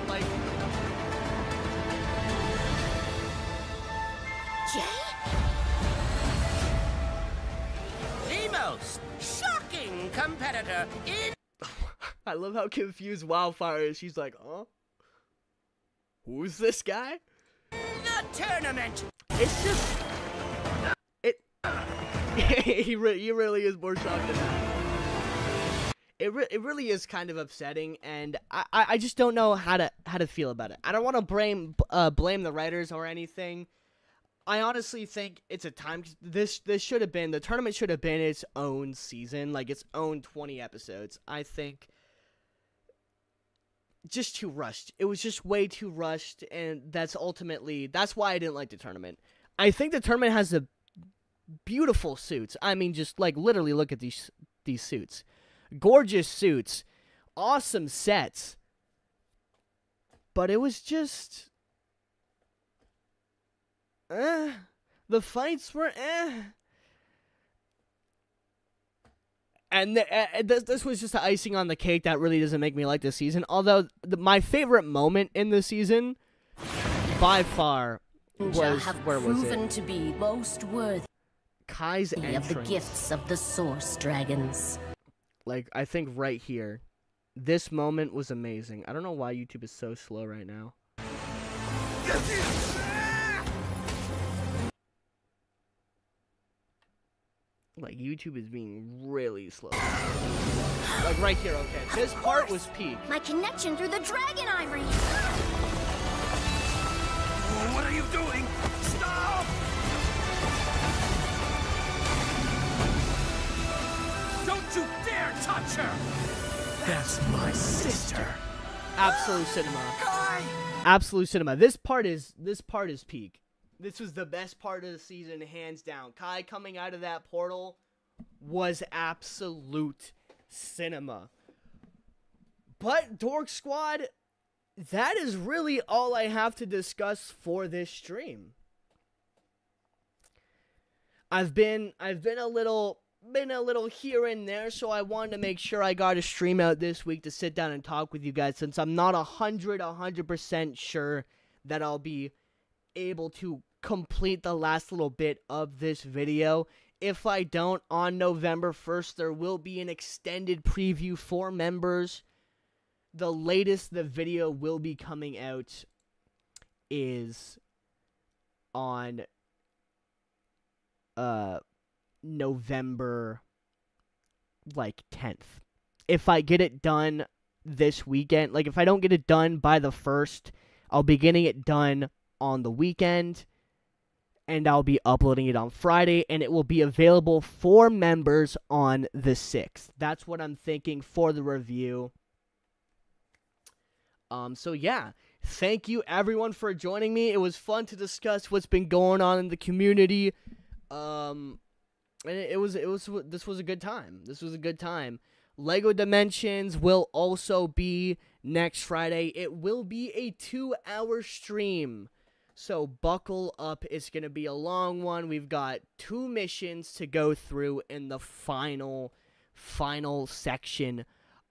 Like, Jay? The most shocking competitor in... I love how confused Wildfire is. She's like, huh? Who's this guy? the tournament. It's just... he really is more shocked than that. It really is kind of upsetting, and I just don't know how to feel about it. I don't want to blame the writers or anything. I honestly think it's a time. This should have been, the tournament should have been its own season, like its own 20 episodes. I think just too rushed. It was just way too rushed, and that's why I didn't like the tournament. I think the tournament has the beautiful suits. I mean, just like literally look at these suits. Gorgeous suits, awesome sets, but it was just, the fights were, and this was just the icing on the cake that really doesn't make me like this season. Although my favorite moment in the season, by far, was where was it? Proven to be most worthy Kai's entrance. of the gifts of the Source Dragons. Like, I think right here, this moment was amazing. I don't know why YouTube is so slow right now. Like, YouTube is being really slow. Like, right here, okay. This part was peak. My connection through the dragon ivory. What are you doing? Stop! Don't you dare touch her! That's my sister. Absolute cinema. Absolute cinema. This part is peak. This was the best part of the season, hands down. Kai coming out of that portal was absolute cinema. But Dork Squad, that is really all I have to discuss for this stream. I've been a little here and there, so I wanted to make sure I got a stream out this week to sit down and talk with you guys, since I'm not 100% sure that I'll be able to complete the last little bit of this video. If I don't, on November 1st, there will be an extended preview for members. The latest the video will be coming out is on November 10th. If I get it done this weekend, like if I don't get it done by the 1st, I'll be getting it done on the weekend, and I'll be uploading it on Friday, and it will be available for members on the 6th. That's what I'm thinking for the review. So yeah, thank you everyone for joining me. It was fun to discuss what's been going on in the community. And this was a good time. This was a good time. Lego Dimensions will also be next Friday. It will be a 2-hour stream. So buckle up. It's going to be a long one. We've got 2 missions to go through in the final section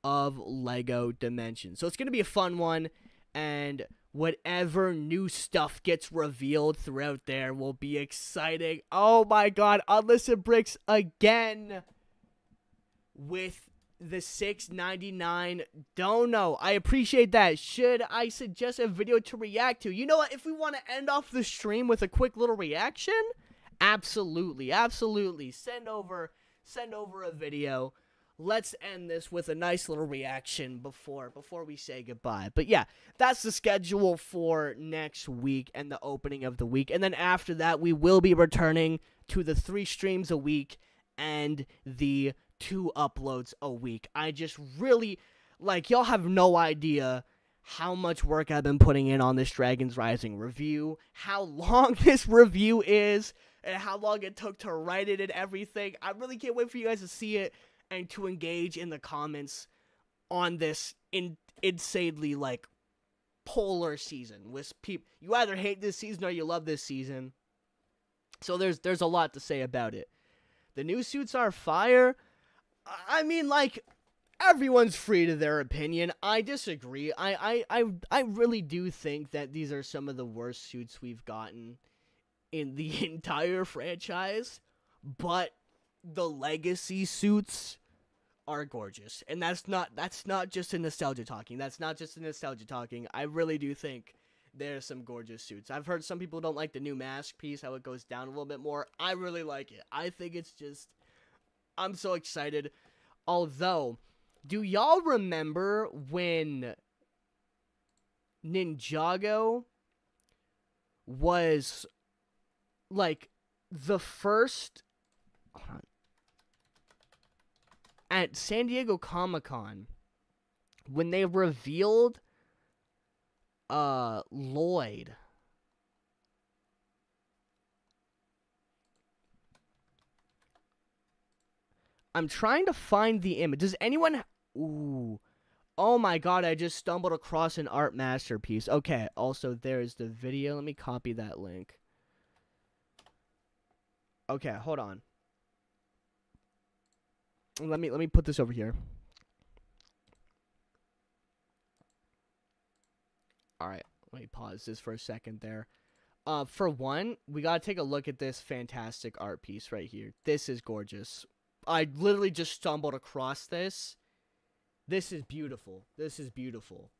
of Lego Dimensions. So it's going to be a fun one, and whatever new stuff gets revealed throughout there will be exciting. Oh my god, Unlisted Bricks again with the $6.99 dono. I appreciate that. Should I suggest a video to react to? You know what? If we want to end off the stream with a quick little reaction, absolutely, absolutely. Send over a video. Let's end this with a nice little reaction before we say goodbye. But yeah, that's the schedule for next week and the opening of the week. And then after that, we will be returning to the 3 streams a week and the 2 uploads a week. I just really, like, y'all have no idea how much work I've been putting in on this Dragons Rising review, how long this review is, and how long it took to write it and everything. I really can't wait for you guys to see it and to engage in the comments on this insanely, like, polar season. With you either hate this season or you love this season. So there's a lot to say about it. The new suits are fire. I mean, like, everyone's free to their opinion. I disagree. I really do think that these are some of the worst suits we've gotten in the entire franchise. But the legacy suits are gorgeous. And that's not just a nostalgia talking. That's not just a nostalgia talking. I really do think there's some gorgeous suits. I've heard some people don't like the new mask piece, how it goes down a little bit more. I really like it. I think it's just, I'm so excited. Although, do y'all remember when Ninjago was, like, the first, hold on, at San Diego Comic-Con, when they revealed Lloyd. I'm trying to find the image. Does anyone... Ooh. Oh my god, I just stumbled across an art masterpiece. Okay, also there's the video. Let me copy that link. Okay, hold on. Let me put this over here. Alright, let me pause this for a second there. For one, we gotta take a look at this fantastic art piece right here. This is gorgeous. I literally just stumbled across this. This is beautiful. This is beautiful.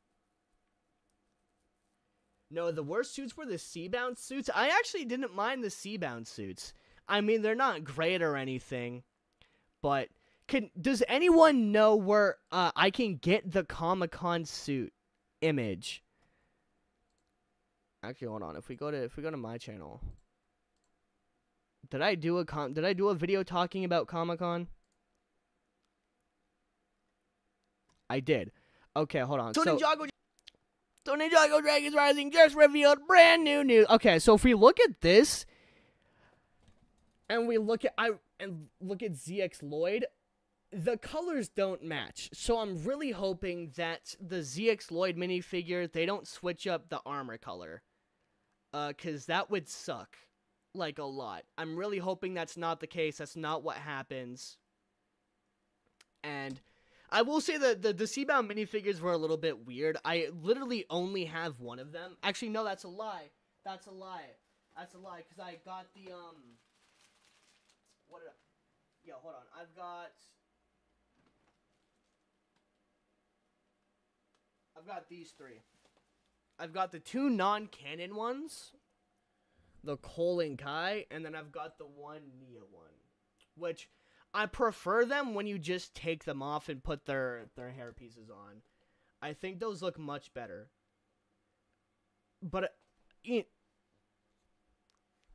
No, the worst suits were the Seabound suits. I actually didn't mind the Seabound suits. I mean, they're not great or anything. But, does anyone know where I can get the Comic-Con suit image? Actually, hold on. If we go to my channel, did I do a video talking about Comic-Con? I did. Okay, hold on. So Ninjago Dragons Rising just revealed brand new news. Okay, so if we look at this, and we look at ZX Lloyd, the colors don't match. So I'm really hoping that the ZX Lloyd minifigure, they don't switch up the armor color. 'Cause that would suck, like, a lot. I'm really hoping that's not the case. That's not what happens. And I will say that the Seabound minifigures were a little bit weird. I literally only have one of them. Actually, no, that's a lie. That's a lie. That's a lie, because I got the, yeah, hold on. I've got these 3. I've got the 2 non-canon ones, the Cole and Kai, and then I've got the one Nia one, which I prefer them when you just take them off and put their hair pieces on. I think those look much better. But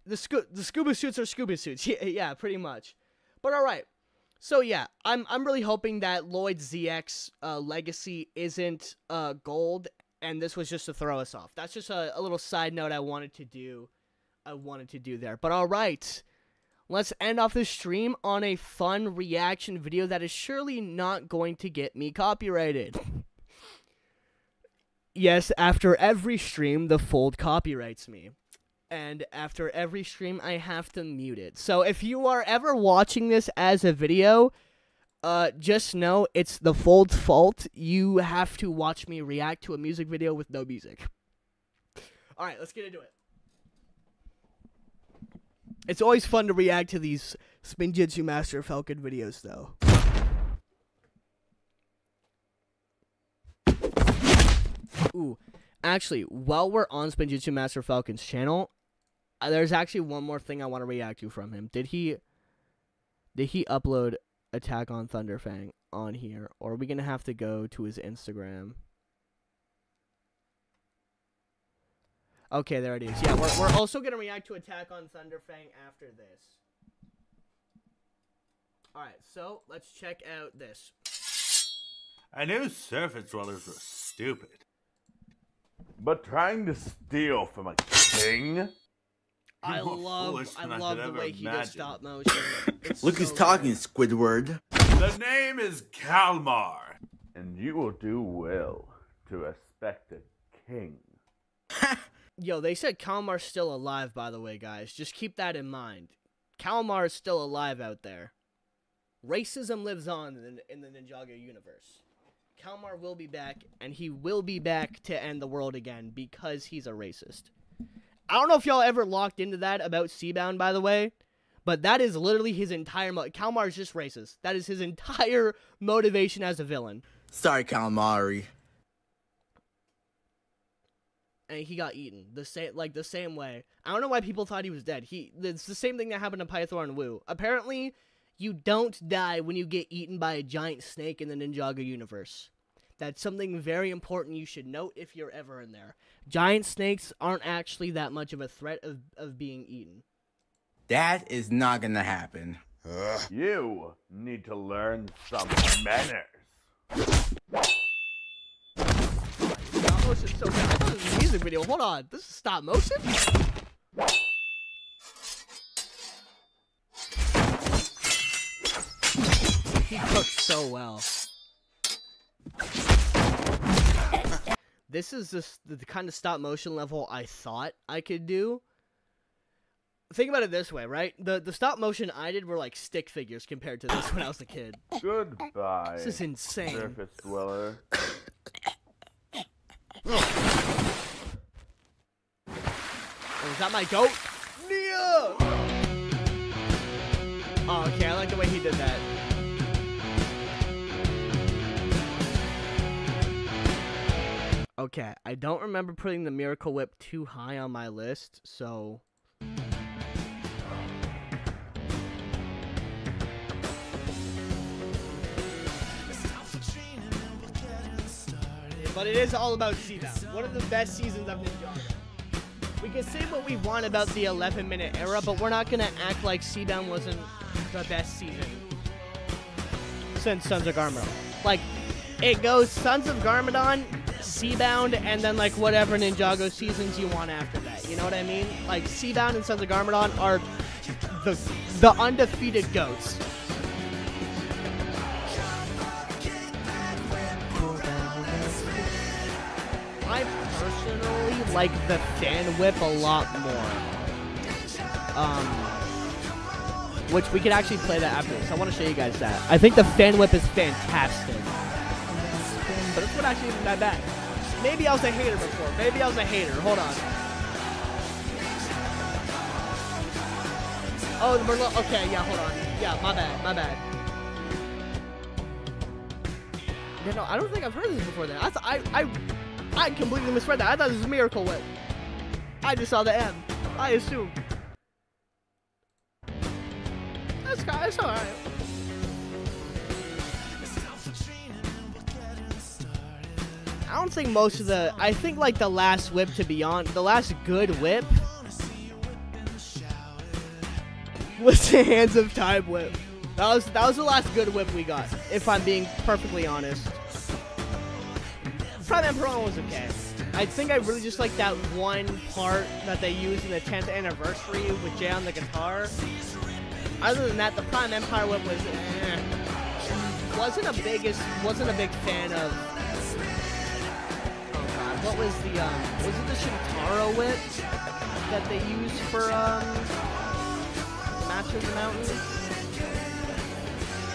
the scuba suits are scuba suits. Yeah, pretty much. But all right. So yeah, I'm really hoping that Lloyd's ZX Legacy isn't gold, and this was just to throw us off. That's just a little side note I wanted to do there. But all right, let's end off this stream on a fun reaction video that is surely not going to get me copyrighted. Yes, after every stream, the Fold copyrights me. And after every stream, I have to mute it. So if you are ever watching this as a video, just know it's the Fold's fault. You have to watch me react to a music video with no music. Alright, let's get into it. It's always fun to react to these Spinjitzu Master Falcon videos, though. Ooh, actually, while we're on Spinjitzu Master Falcon's channel, there's actually one more thing I want to react to from him. Did he upload Attack on Thunderfang on here, or are we gonna have to go to his Instagram? Okay, there it is. Yeah, we're also gonna react to Attack on Thunderfang after this. Alright, so let's check out this. I knew surface dwellers were stupid. But trying to steal from a king? I love the way he does stop motion. Look who's talking, Squidward. The name is Kalmar. And you will do well to respect a king. Yo, they said Kalmar's still alive, by the way, guys. Just keep that in mind. Kalmar is still alive out there. Racism lives on in the Ninjago universe. Kalmar will be back, and he will be back to end the world again because he's a racist. I don't know if y'all ever locked into that about Seabound, by the way, but that is literally his entire Kalmar is just racist. That is his entire motivation as a villain. Sorry, Calamari. And he got eaten the same way. I don't know why people thought he was dead. It's the same thing that happened to Pythor and Wu. Apparently, you don't die when you get eaten by a giant snake in the Ninjago universe. That's something very important you should note if you're ever in there. Giant snakes aren't actually that much of a threat of being eaten. That is not gonna happen. You need to learn some manners. Stop motion so bad. I thought it was a music video. Hold on. This is stop motion? He cooks so well. This is just the kind of stop motion level I thought I could do. Think about it this way, right? The stop motion I did were like stick figures compared to this when I was a kid. Goodbye. This is insane. Surface dweller. Oh, is that my goat? Nia! Oh, okay, I like the way he did that. Okay, I don't remember putting the Miracle Whip too high on my list, so... But it is all about Seabound. One of the best seasons of Ninjago. We can say what we want about the 11-minute era, but we're not gonna act like Seabound wasn't the best season since Sons of Garmadon. Like, it goes Sons of Garmadon, Seabound, and then like whatever Ninjago seasons you want after that. You know what I mean? Like, Seabound and Sons of Garmadon are the undefeated goats. I personally like the fan whip a lot more. Which we could actually play that after this. I want to show you guys that. I think the fan whip is fantastic. But this one actually isn't that bad. Maybe I was a hater before. Maybe I was a hater. Hold on. Oh, the Merlot. Okay, yeah, hold on. Yeah, my bad. My bad. Yeah, no, I don't think I've heard this before then. I completely misread that. I thought this was a Miracle Whip. I just saw the M. I assume. That's alright. I don't think most of the... I think, like, the last whip, to be honest, the last good whip was the Hands of Time whip. That was the last good whip we got, if I'm being perfectly honest. Prime Emperor was okay. I think I really just like that one part that they used in the 10th anniversary with Jay on the guitar. Other than that, the Prime Empire whip was wasn't a big fan of. Oh god, what was the was it the Shintaro whip that they used for Master of the Mountain?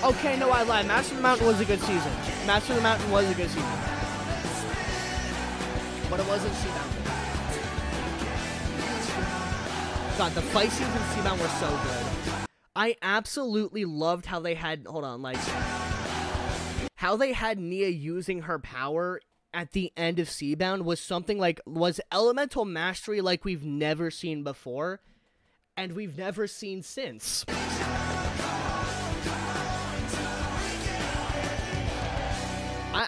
Okay, no, I lied. Master of the Mountain was a good season. Master of the Mountain was a good season. But it wasn't Seabound. God, the fight scenes in Seabound were so good. I absolutely loved how they had, hold on, like, how they had Nia using her power at the end of Seabound was elemental mastery like we've never seen before, and we've never seen since.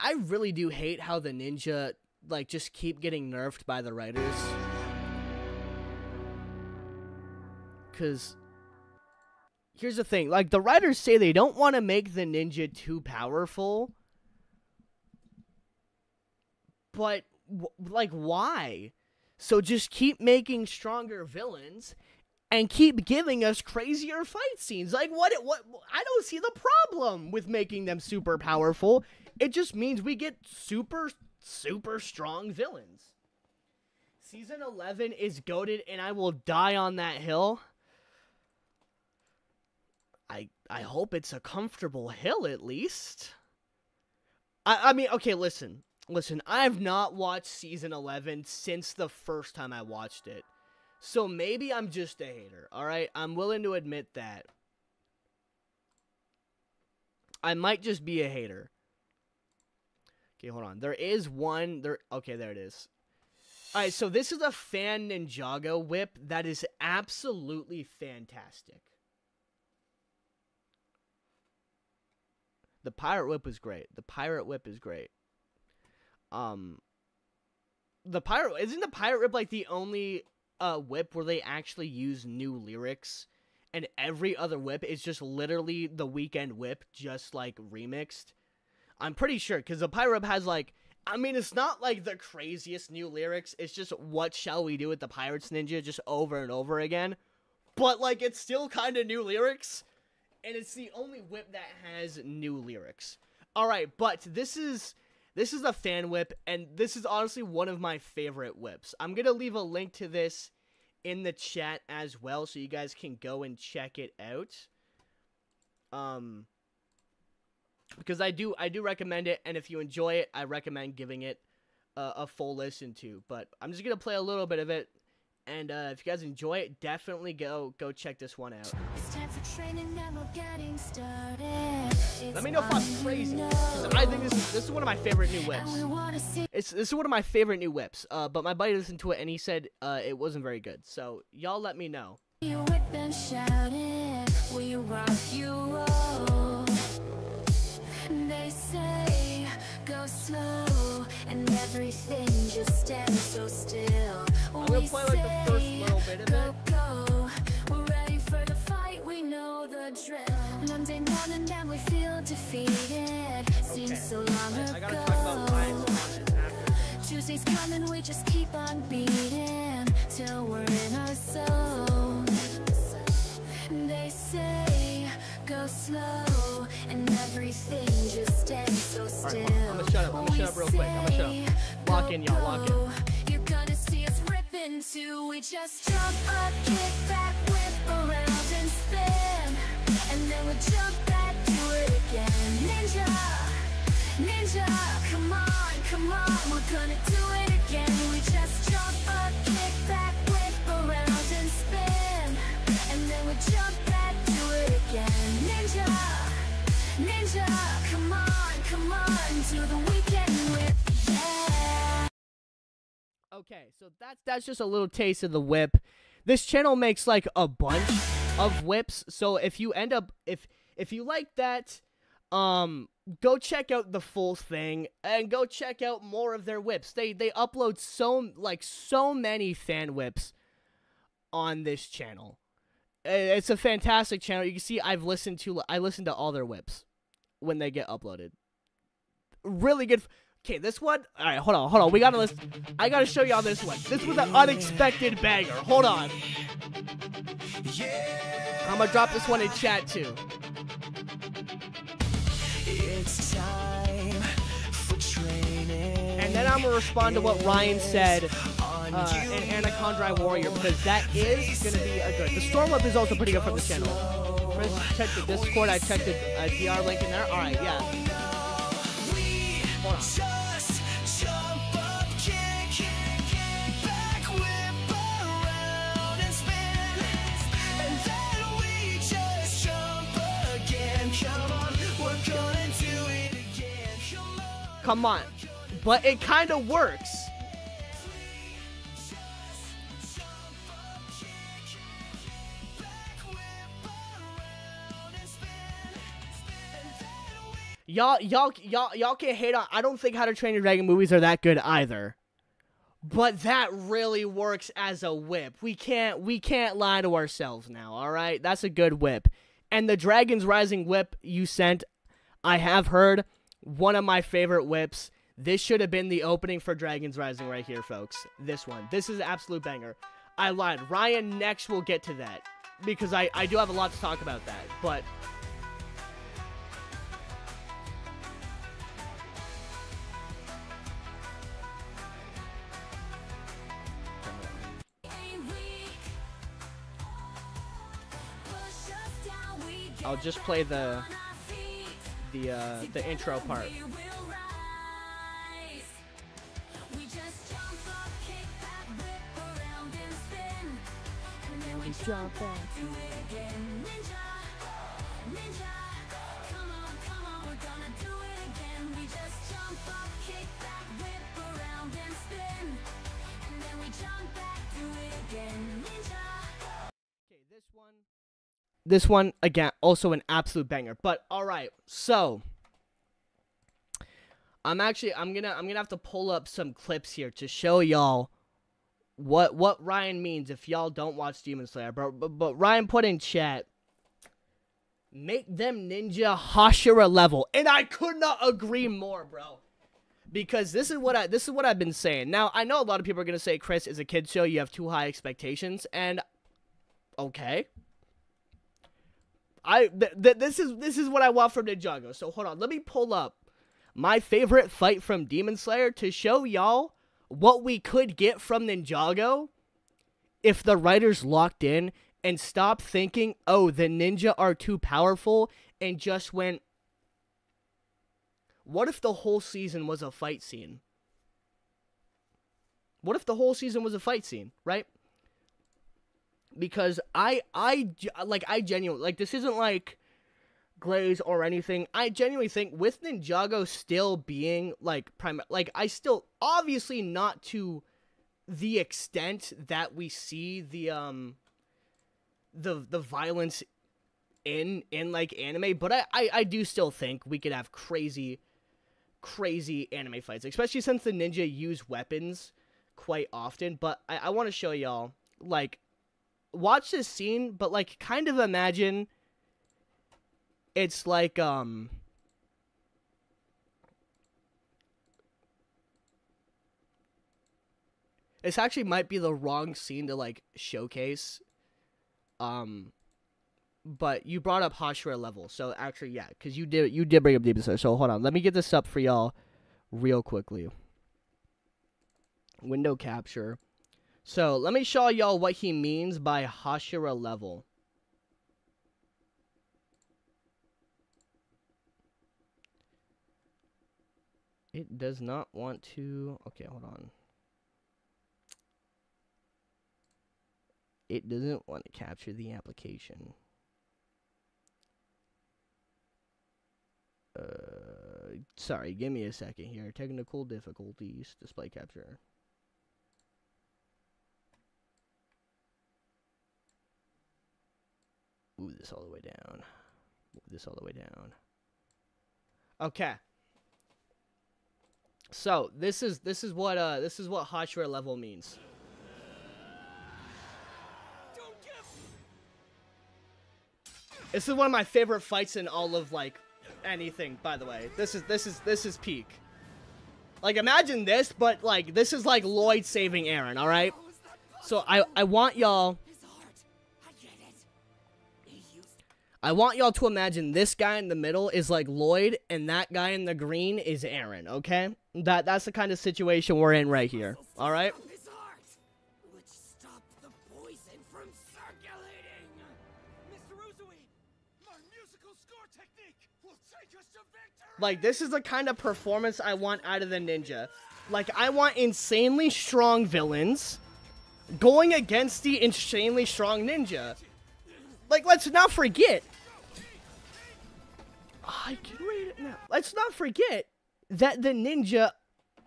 I really do hate how the ninja, like, just keep getting nerfed by the writers. Because here's the thing, like, the writers say they don't want to make the ninja too powerful. But, like, why? So just keep making stronger villains and keep giving us crazier fight scenes. Like, what, I don't see the problem with making them super powerful. It just means we get super, super strong villains. Season 11 is goated, and I will die on that hill. I hope it's a comfortable hill, at least. I mean, okay, listen, I have not watched Season 11 since the first time I watched it. So maybe I'm just a hater, alright? I'm willing to admit that. I might just be a hater. Okay, hold on. There is one, okay, there it is. Alright, so this is a fan Ninjago whip that is absolutely fantastic. The pirate whip is great. The pirate whip is great. Isn't the pirate whip like the only whip where they actually use new lyrics, and every other whip is just literally the Weekend whip, just like remixed? I'm pretty sure, because the pirate whip has like, I mean, it's not like the craziest new lyrics. It's just what shall we do with the Pirates Ninja just over and over again. But like, it's still kind of new lyrics. And it's the only whip that has new lyrics. Alright, but this is a fan whip, and this is honestly one of my favorite whips. I'm going to leave a link to this in the chat as well, so you guys can go and check it out. Because I do recommend it, and if you enjoy it, I recommend giving it a full listen to. But I'm just going to play a little bit of it. And if you guys enjoy it, definitely go check this one out. Let me know if I'm crazy. I think this is one of my favorite new whips. This is one of my favorite new whips. But my buddy listened to it and he said it wasn't very good. So y'all let me know. You whip and shout it, we rock, you roll. They say go slow and everything just stands so still. I'm gonna play like the first little bit of it. Go. We're ready for the fight, we know the drill. Monday morning and we feel defeated. Seems so long ago. I gotta talk about Ryan's comment after. Tuesday's coming, we just keep on beating till we're in our zone. They say go slow and everything just stands so still. Right, I'm gonna shut up real quick. I'm gonna shut up. Lock in, y'all, lock in. You're gonna see us rip into. We just jump up, kick back, whip around and spin, and then we jump back, do it again. Ninja, ninja, come on, we're gonna do it again. We just jump up, kick back, whip around and spin, and then we jump back, do it again. Ninja, ninja, come on, do the Weekend whip, yeah. Okay, so that's just a little taste of the whip. This channel makes like a bunch of whips, so if you end up if you like that, go check out the full thing and go check out more of their whips. They upload so many fan whips on this channel. It's a fantastic channel. You can see I listen to all their whips when they get uploaded. Really good. Okay, this one. All right, hold on. We gotta listen. I gotta show y'all this one. This was an unexpected banger. Hold on. I'm gonna drop this one in chat too. It's time for training. And then I'm gonna respond to what Ryan said in Anacondri Warrior, because that is gonna be a good. The Storm Whip is also pretty good from the channel. First, check the Discord. I checked the DR link in there. All right, yeah. Hold on. Come on. but it kind of works. Y'all can't hate on. I don't think How to Train Your Dragon movies are that good either. But that really works as a whip. We can't lie to ourselves now, all right? That's a good whip. And the Dragon's Rising whip you sent, I have heard, one of my favorite whips. This should have been the opening for Dragon's Rising right here, folks. This one. This is an absolute banger. I lied. Ryan next will get to that. Because I do have a lot to talk about that. But... I'll just play the intro part. This one, again, also an absolute banger. But, alright, so I'm gonna have to pull up some clips here to show y'all what Ryan means if y'all don't watch Demon Slayer. But Ryan put in chat, make them ninja Hashira level. And I could not agree more, bro. Because this is what I've been saying. Now, I know a lot of people are gonna say, Chris, is a kid's show, you have too high expectations, and okay. This is what I want from Ninjago. So hold on, let me pull up my favorite fight from Demon Slayer to show y'all what we could get from Ninjago if the writers locked in and stopped thinking, oh, the ninja are too powerful, and just went, what if the whole season was a fight scene? What if the whole season was a fight scene, right? Because I genuinely, like, this isn't like Glaze or anything. I genuinely think with Ninjago still being like I still, obviously not to the extent that we see the violence in like anime, but I do still think we could have crazy anime fights, especially since the ninja use weapons quite often. But I want to show y'all, like, watch this scene, but, like, kind of imagine it's like, this actually might be the wrong scene to, like, showcase, but you brought up Hashira level, so actually, yeah, because you did bring up Demon Slayer, so hold on, let me get this up for y'all real quickly. Window capture. So, let me show y'all what he means by Hashira level. It does not want to... Okay, hold on. It doesn't want to capture the application. Sorry, give me a second here. Technical difficulties. Display capture. Move this all the way down. Move this all the way down. Okay. So this is what Hashira level means. This is one of my favorite fights in all of, like, anything, by the way. This is peak. Like, imagine this, but, like, this is like Lloyd saving Aaron, alright? So I want y'all to imagine this guy in the middle is like Lloyd, and that guy in the green is Aaron, okay? That's the kind of situation we're in right here, alright? Like, this is the kind of performance I want out of the ninja. Like, I want insanely strong villains going against the insanely strong ninja. Like, let's not forget. I can read it now. Let's not forget that the ninja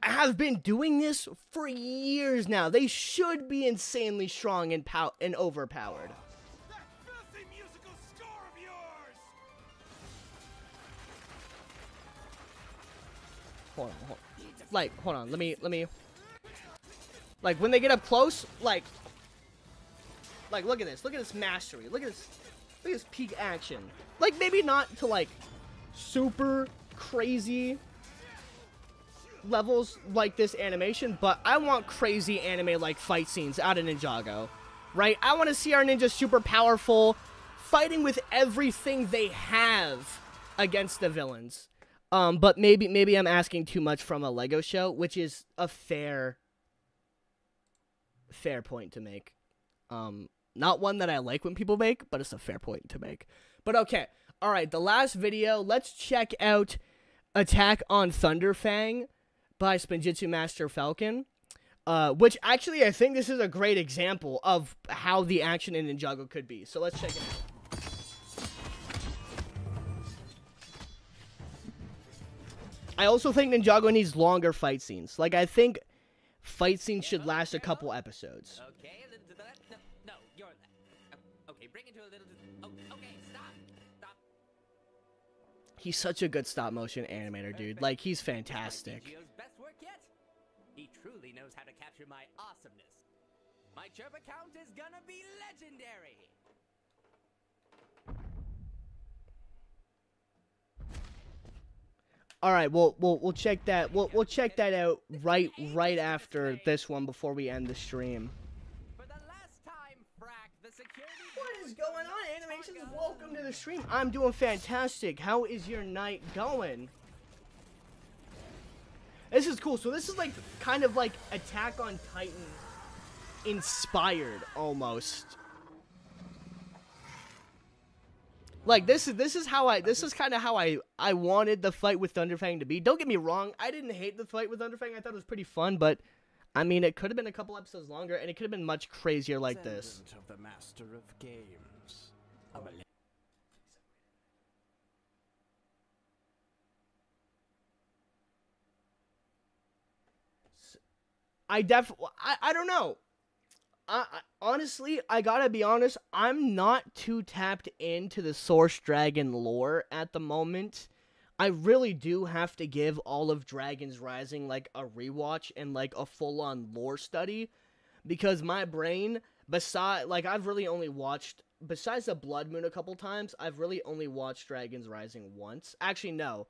have been doing this for years now. They should be insanely strong and overpowered. Hold on. Like, hold on. Let me. Like, when they get up close, like, look at this. Look at this mastery. Look at this peak action. Like, maybe not to, like, super crazy levels like this animation, but I want crazy anime-like fight scenes out of Ninjago, right? I want to see our ninjas super powerful, fighting with everything they have against the villains. But maybe I'm asking too much from a Lego show, which is a fair point to make. Not one that I like when people make, but it's a fair point to make. But okay, all right, the last video, let's check out Attack on Thunderfang by Spinjitzu Master Falcon, which actually I think this is a great example of how the action in Ninjago could be. So let's check it out. I also think Ninjago needs longer fight scenes. Like, I think fight scenes should last a couple episodes. Okay, no, you're okay. Bring it to a little. Okay, stop. He's such a good stop motion animator, dude. Like, he's fantastic. Best work yet. He truly knows how to capture my awesomeness. My chirp account is gonna be legendary. All right, we'll check that. We'll check that out right after this one before we end the stream. For the last time, Frack, the security. What is going on, Animations? Welcome to the stream. I'm doing fantastic. How is your night going? This is cool. So this is like kind of like Attack on Titan inspired almost. Like, this is kind of how I wanted the fight with Thunderfang to be. Don't get me wrong, I didn't hate the fight with Thunderfang. I thought it was pretty fun, but I mean, it could have been a couple episodes longer, and it could have been much crazier like this. Of the master of games. I don't know. Honestly, I gotta be honest, I'm not too tapped into the Source Dragon lore at the moment. I really do have to give all of Dragon's Rising, like, a rewatch and, like, a full-on lore study. Because my brain, I've really only watched, besides the Blood Moon a couple times, I've really only watched Dragon's Rising once. Actually, no.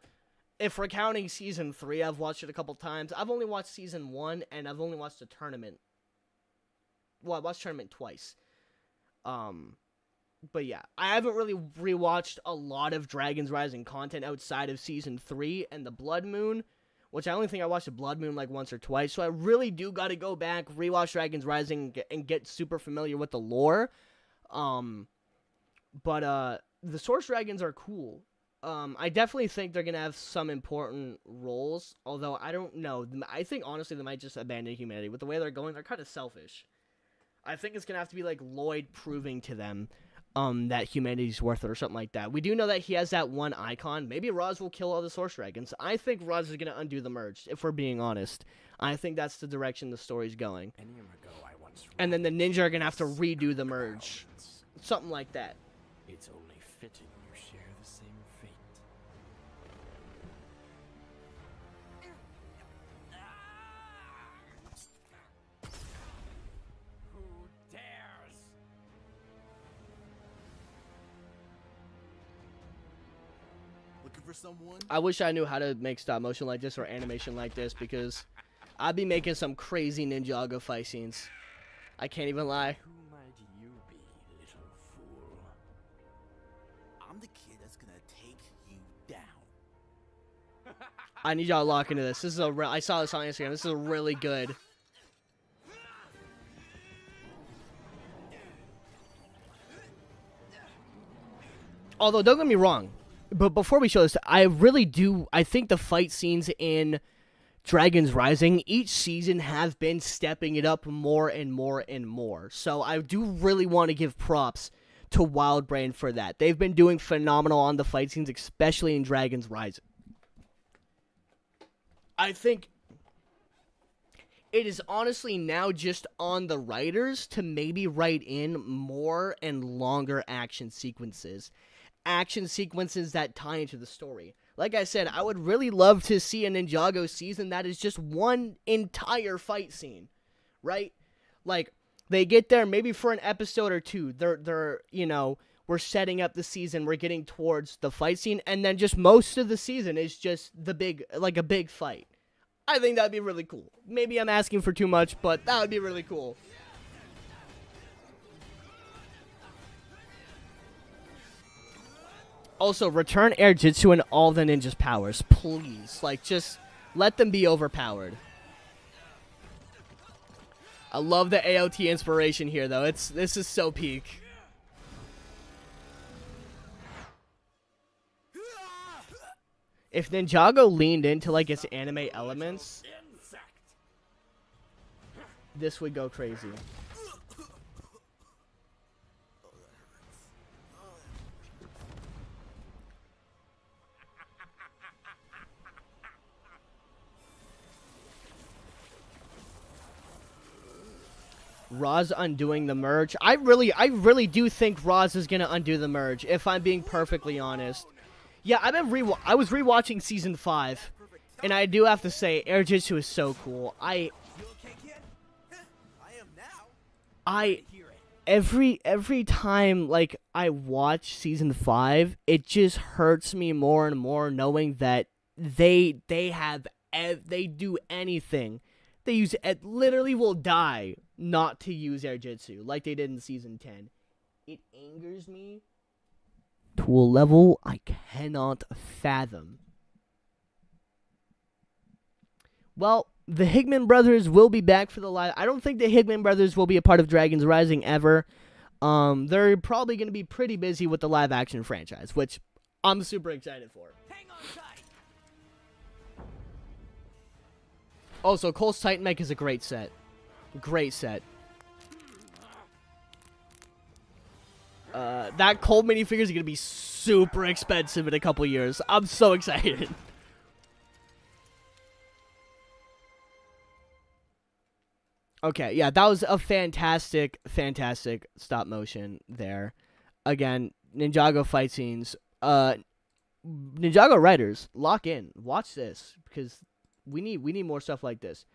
If we're counting Season 3, I've watched it a couple times. I've only watched Season 1, and I've only watched the tournament. Well, I watched Tournament twice. But yeah, I haven't really rewatched a lot of Dragon's Rising content outside of Season 3 and the Blood Moon, which I only think I watched the Blood Moon like once or twice, so I really do gotta go back, rewatch Dragon's Rising, and get super familiar with the lore. But the Source Dragons are cool. I definitely think they're gonna have some important roles, although I don't know. I think, honestly, they might just abandon humanity. With the way they're going, they're kind of selfish. I think it's going to have to be, like, Lloyd proving to them that humanity's worth it or something like that. We do know that he has that one icon. Maybe Roz will kill all the Source Dragons. I think Roz is going to undo the merge, if we're being honest. I think that's the direction the story's going. And then the ninja are going to have to redo the merge. Something like that. It's only fitting you share the same fate. For someone? I wish I knew how to make stop motion like this or animation like this, because I'd be making some crazy Ninjago fight scenes. I can't even lie. Who might you be, little fool? I'm the kid that's gonna take you down. I need y'all to lock into this. This is I saw this on Instagram. This is a really good. Although, don't get me wrong. But before we show this, I think the fight scenes in Dragon's Rising, each season have been stepping it up more and more and more. So I do really want to give props to Wildbrain for that. They've been doing phenomenal on the fight scenes, especially in Dragon's Rising. I think it is honestly now just on the writers to maybe write in more and longer action sequences. Action sequences that tie into the story. Like I said, I would really love to see a Ninjago season that is just one entire fight scene, right? Like, they get there maybe for an episode or two. They're you know, we're setting up the season, we're getting towards the fight scene, and then just most of the season is just the big, like a big fight. I think that'd be really cool. Maybe I'm asking for too much, but that would be really cool. Also, return Air Jitsu and all the ninjas' powers, please. Like, just let them be overpowered. I love the AOT inspiration here, though. This is so peak. If Ninjago leaned into, like, its anime elements, this would go crazy. Roz undoing the merge. I really do think Roz is gonna undo the merge, if I'm being perfectly honest. Yeah, I was rewatching season 5, and I do have to say, Air Jitsu is so cool. Every time like I watch season 5, it just hurts me more and more knowing that they do anything. They use it, literally will die not to use Air Jitsu like they did in season 10. It angers me to a level I cannot fathom. Well, the Higman brothers will be back for the live. I don't think the Higman brothers will be a part of Dragons Rising ever. They're probably going to be pretty busy with the live action franchise, which I'm super excited for. Also, Cole's Titan Mech is a great set. Great set. That Cole minifigure is going to be super expensive in a couple years. I'm so excited. Okay, yeah, that was a fantastic stop motion there. Again, Ninjago fight scenes. Ninjago writers, lock in. Watch this, because we need more stuff like this.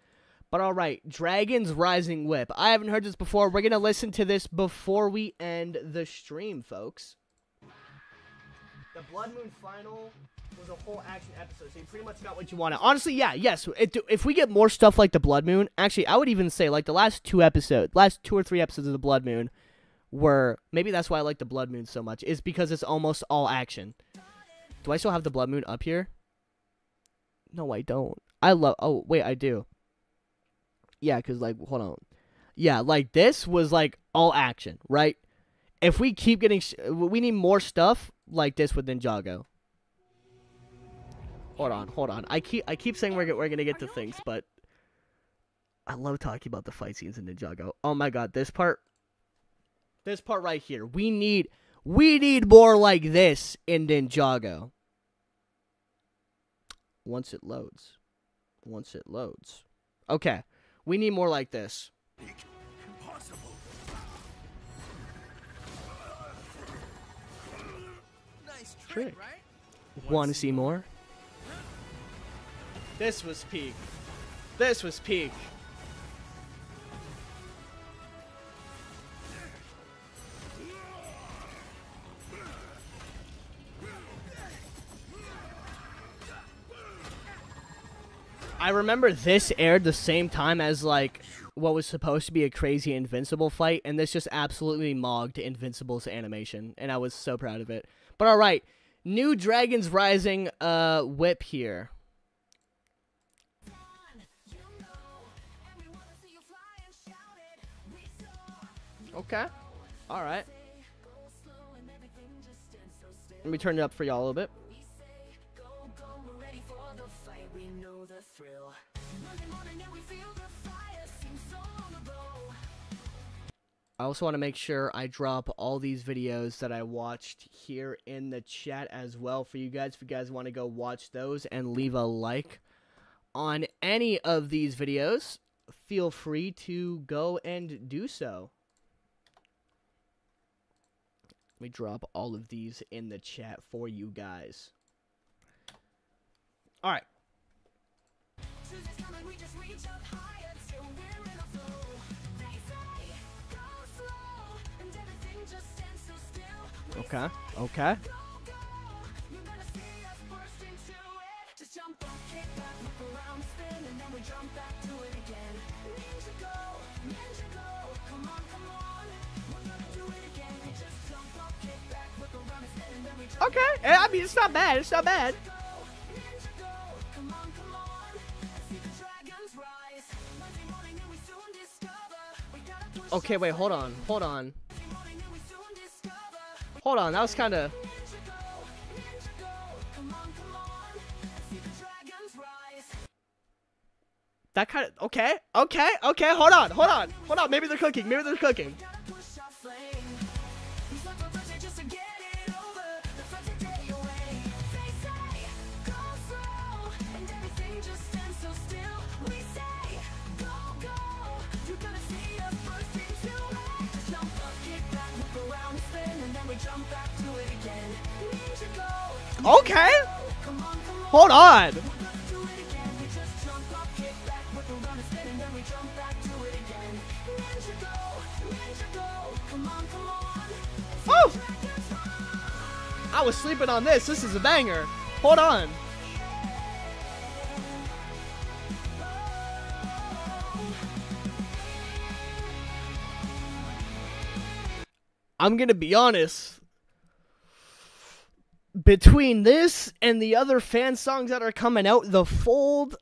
But alright, Dragon's Rising Whip. I haven't heard this before. We're going to listen to this before we end the stream, folks. The Blood Moon Final was a whole action episode, so you pretty much got what you wanted. Honestly, yeah, yes. If we get more stuff like the Blood Moon, actually, I would even say, like, the last 2 or 3 episodes of the Blood Moon were, maybe that's why I like the Blood Moon so much, is because it's almost all action. Do I still have the Blood Moon up here? No, I don't. Oh, wait, I do. Yeah, because, like, hold on. Yeah, like, this was, like, all action, right? If we keep getting... we need more stuff like this with Ninjago. Hold on. I keep saying we're going to get to things, but... I love talking about the fight scenes in Ninjago. Oh, my God, this part right here. We need more like this in Ninjago. Once it loads. Okay. We need more like this. Impossible. Nice trick, right? Want to see more? This was peak. I remember this aired the same time as, like, what was supposed to be a crazy Invincible fight, and this just absolutely mogged Invincible's animation, and I was so proud of it. But alright, new Dragons Rising whip here. Okay, alright. Let me turn it up for y'all a little bit. I also want to make sure I drop all these videos that I watched here in the chat as well for you guys. If you guys want to go watch those and leave a like on any of these videos, feel free to go and do so. Let me drop all of these in the chat for you guys. All right. Okay. Okay. Okay. I mean, it's not bad. It's not bad. Okay, wait, hold on. Hold on. Hold on, that was kind of... That kind of... Okay, okay, okay, hold on, hold on. Hold on, maybe they're cooking, maybe they're cooking. Okay. Hold on. Oh! I was sleeping on this. This is a banger. Hold on. I'm gonna be honest. Between this and the other fan songs that are coming out, the Fold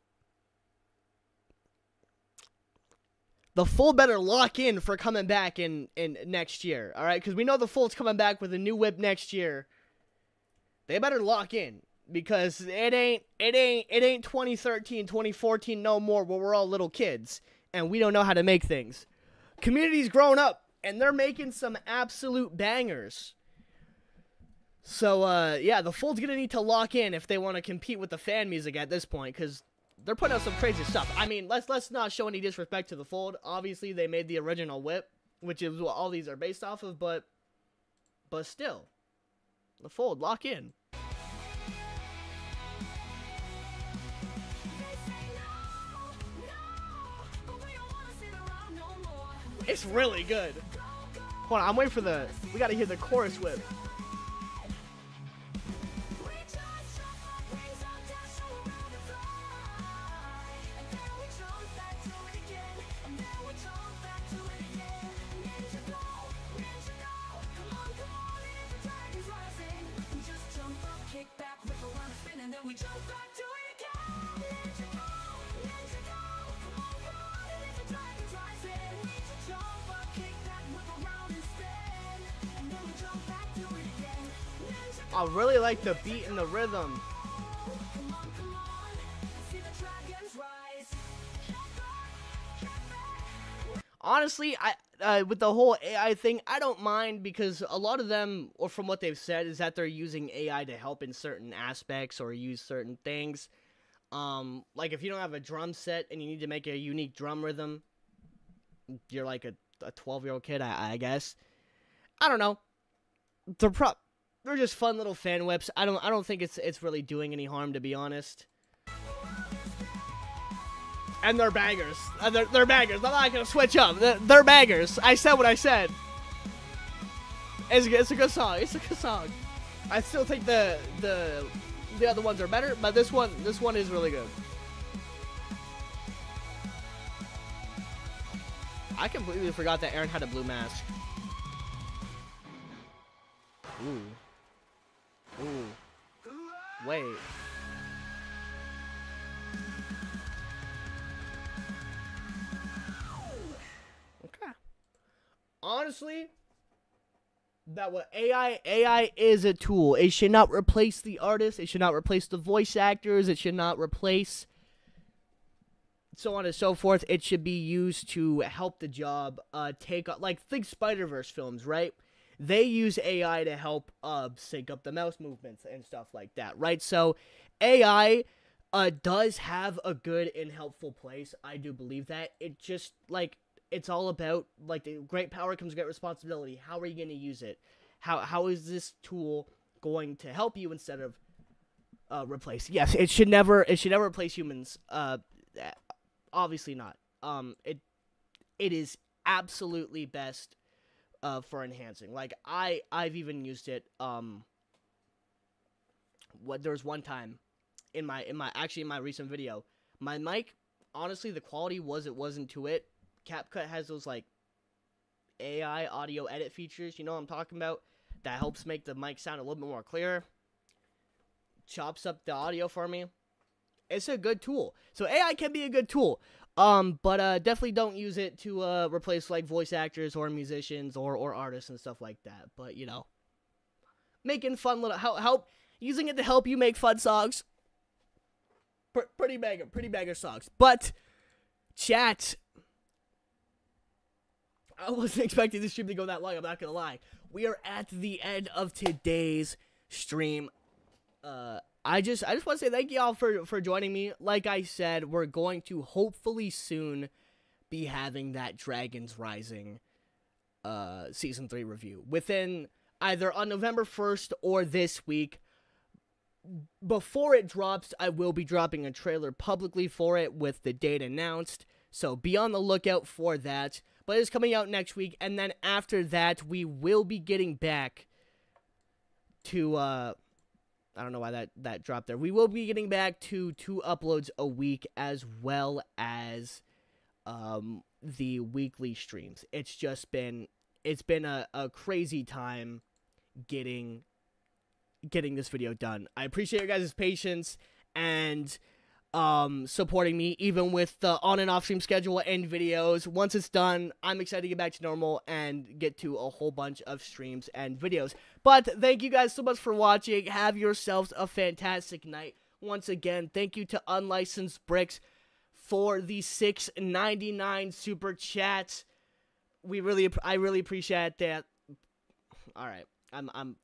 better lock in for coming back in next year, all right? Because we know the Fold's coming back with a new whip next year. They better lock in because it ain't 2013, 2014 no more where we're all little kids and we don't know how to make things. Community's grown up and they're making some absolute bangers. So, yeah, the Fold's gonna need to lock in if they want to compete with the fan music at this point, because they're putting out some crazy stuff. I mean, let's not show any disrespect to the Fold. Obviously, they made the original whip, which is what all these are based off of, but still, the Fold, lock in. It's really good. Hold on, I'm waiting for we gotta hear the chorus whip. I really like the beat and the rhythm. Honestly, with the whole AI thing, I don't mind because a lot of them, or from what they've said, is that they're using AI to help in certain aspects or use certain things. Like if you don't have a drum set and you need to make a unique drum rhythm, you're like a 12-year-old kid, I guess. I don't know. They're just fun little fan whips. I don't think it's really doing any harm, to be honest. And they're bangers. They're bangers. I'm not gonna switch up. They're bangers. I said what I said. It's a good song. It's a good song. I still think the other ones are better, but this one is really good. I completely forgot that Aaron had a blue mask. Ooh. Ooh. Wait. Okay. Honestly, that what AI is a tool. It should not replace the artist. It should not replace the voice actors. It should not replace so on and so forth. It should be used to help the job take up, like, think Spider-Verse films, right? They use AI to help sync up the mouse movements and stuff like that, right? So AI does have a good and helpful place. I do believe that. It just, like, it's all about, like, the great power comes great responsibility. How are you going to use it? How is this tool going to help you instead of replace? Yes, it should never replace humans. Obviously not. It is absolutely best for enhancing. Like, I've even used it. There was one time in my recent video, my mic, honestly, the quality wasn't to it. CapCut has those, like, AI audio edit features, you know what I'm talking about, that helps make the mic sound a little bit more clear, chops up the audio for me. It's a good tool. So AI can be a good tool, but definitely don't use it to replace, like, voice actors or musicians or artists and stuff like that. But, you know, making fun little using it to help you make fun songs, pretty banger songs. But chat, I wasn't expecting this stream to go that long, I'm not gonna lie. We are at the end of today's stream. I just want to say thank y'all for joining me. Like I said, we're going to hopefully soon be having that Dragons Rising Season 3 review. Within either on November 1st or this week. Before it drops, I will be dropping a trailer publicly for it with the date announced. So be on the lookout for that. But it's coming out next week, and then after that, we will be getting back to, I don't know why that dropped there. We will be getting back to 2 uploads a week, as well as the weekly streams. It's been a crazy time getting this video done. I appreciate your guys' patience and supporting me, even with the on and off stream schedule and videos. Once it's done, I'm excited to get back to normal and get to a whole bunch of streams and videos. But thank you guys so much for watching. Have yourselves a fantastic night. Once again, thank you to Unlicensed Bricks for the $6.99 super chat. I really appreciate that. All right, I'm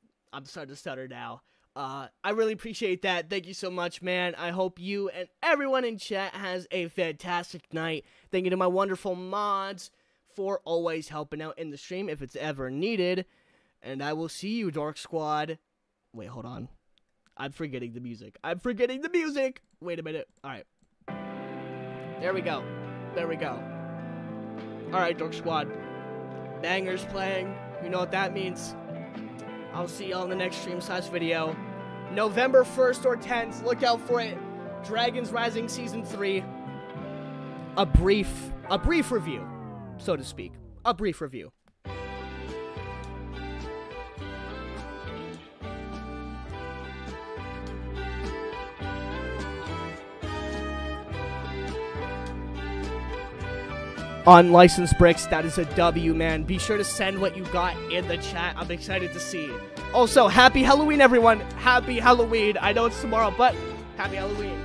starting to stutter now. I really appreciate that. Thank you so much, man. I hope you and everyone in chat has a fantastic night. Thank you to my wonderful mods for always helping out in the stream if it's ever needed. And I will see you, Dork Squad. Wait, hold on. I'm forgetting the music. Wait a minute. All right. There we go. All right, Dork Squad. Bangers playing. You know what that means. I'll see y'all in the next stream / video. November 1st or 10th. Look out for it. Dragons Rising Season 3. A brief review, so to speak. A brief review. Unlicensed Bricks, that is a W, man. Be sure to send what you got in the chat. I'm excited to see it. Also, happy Halloween, everyone. Happy Halloween. I know it's tomorrow, but happy Halloween.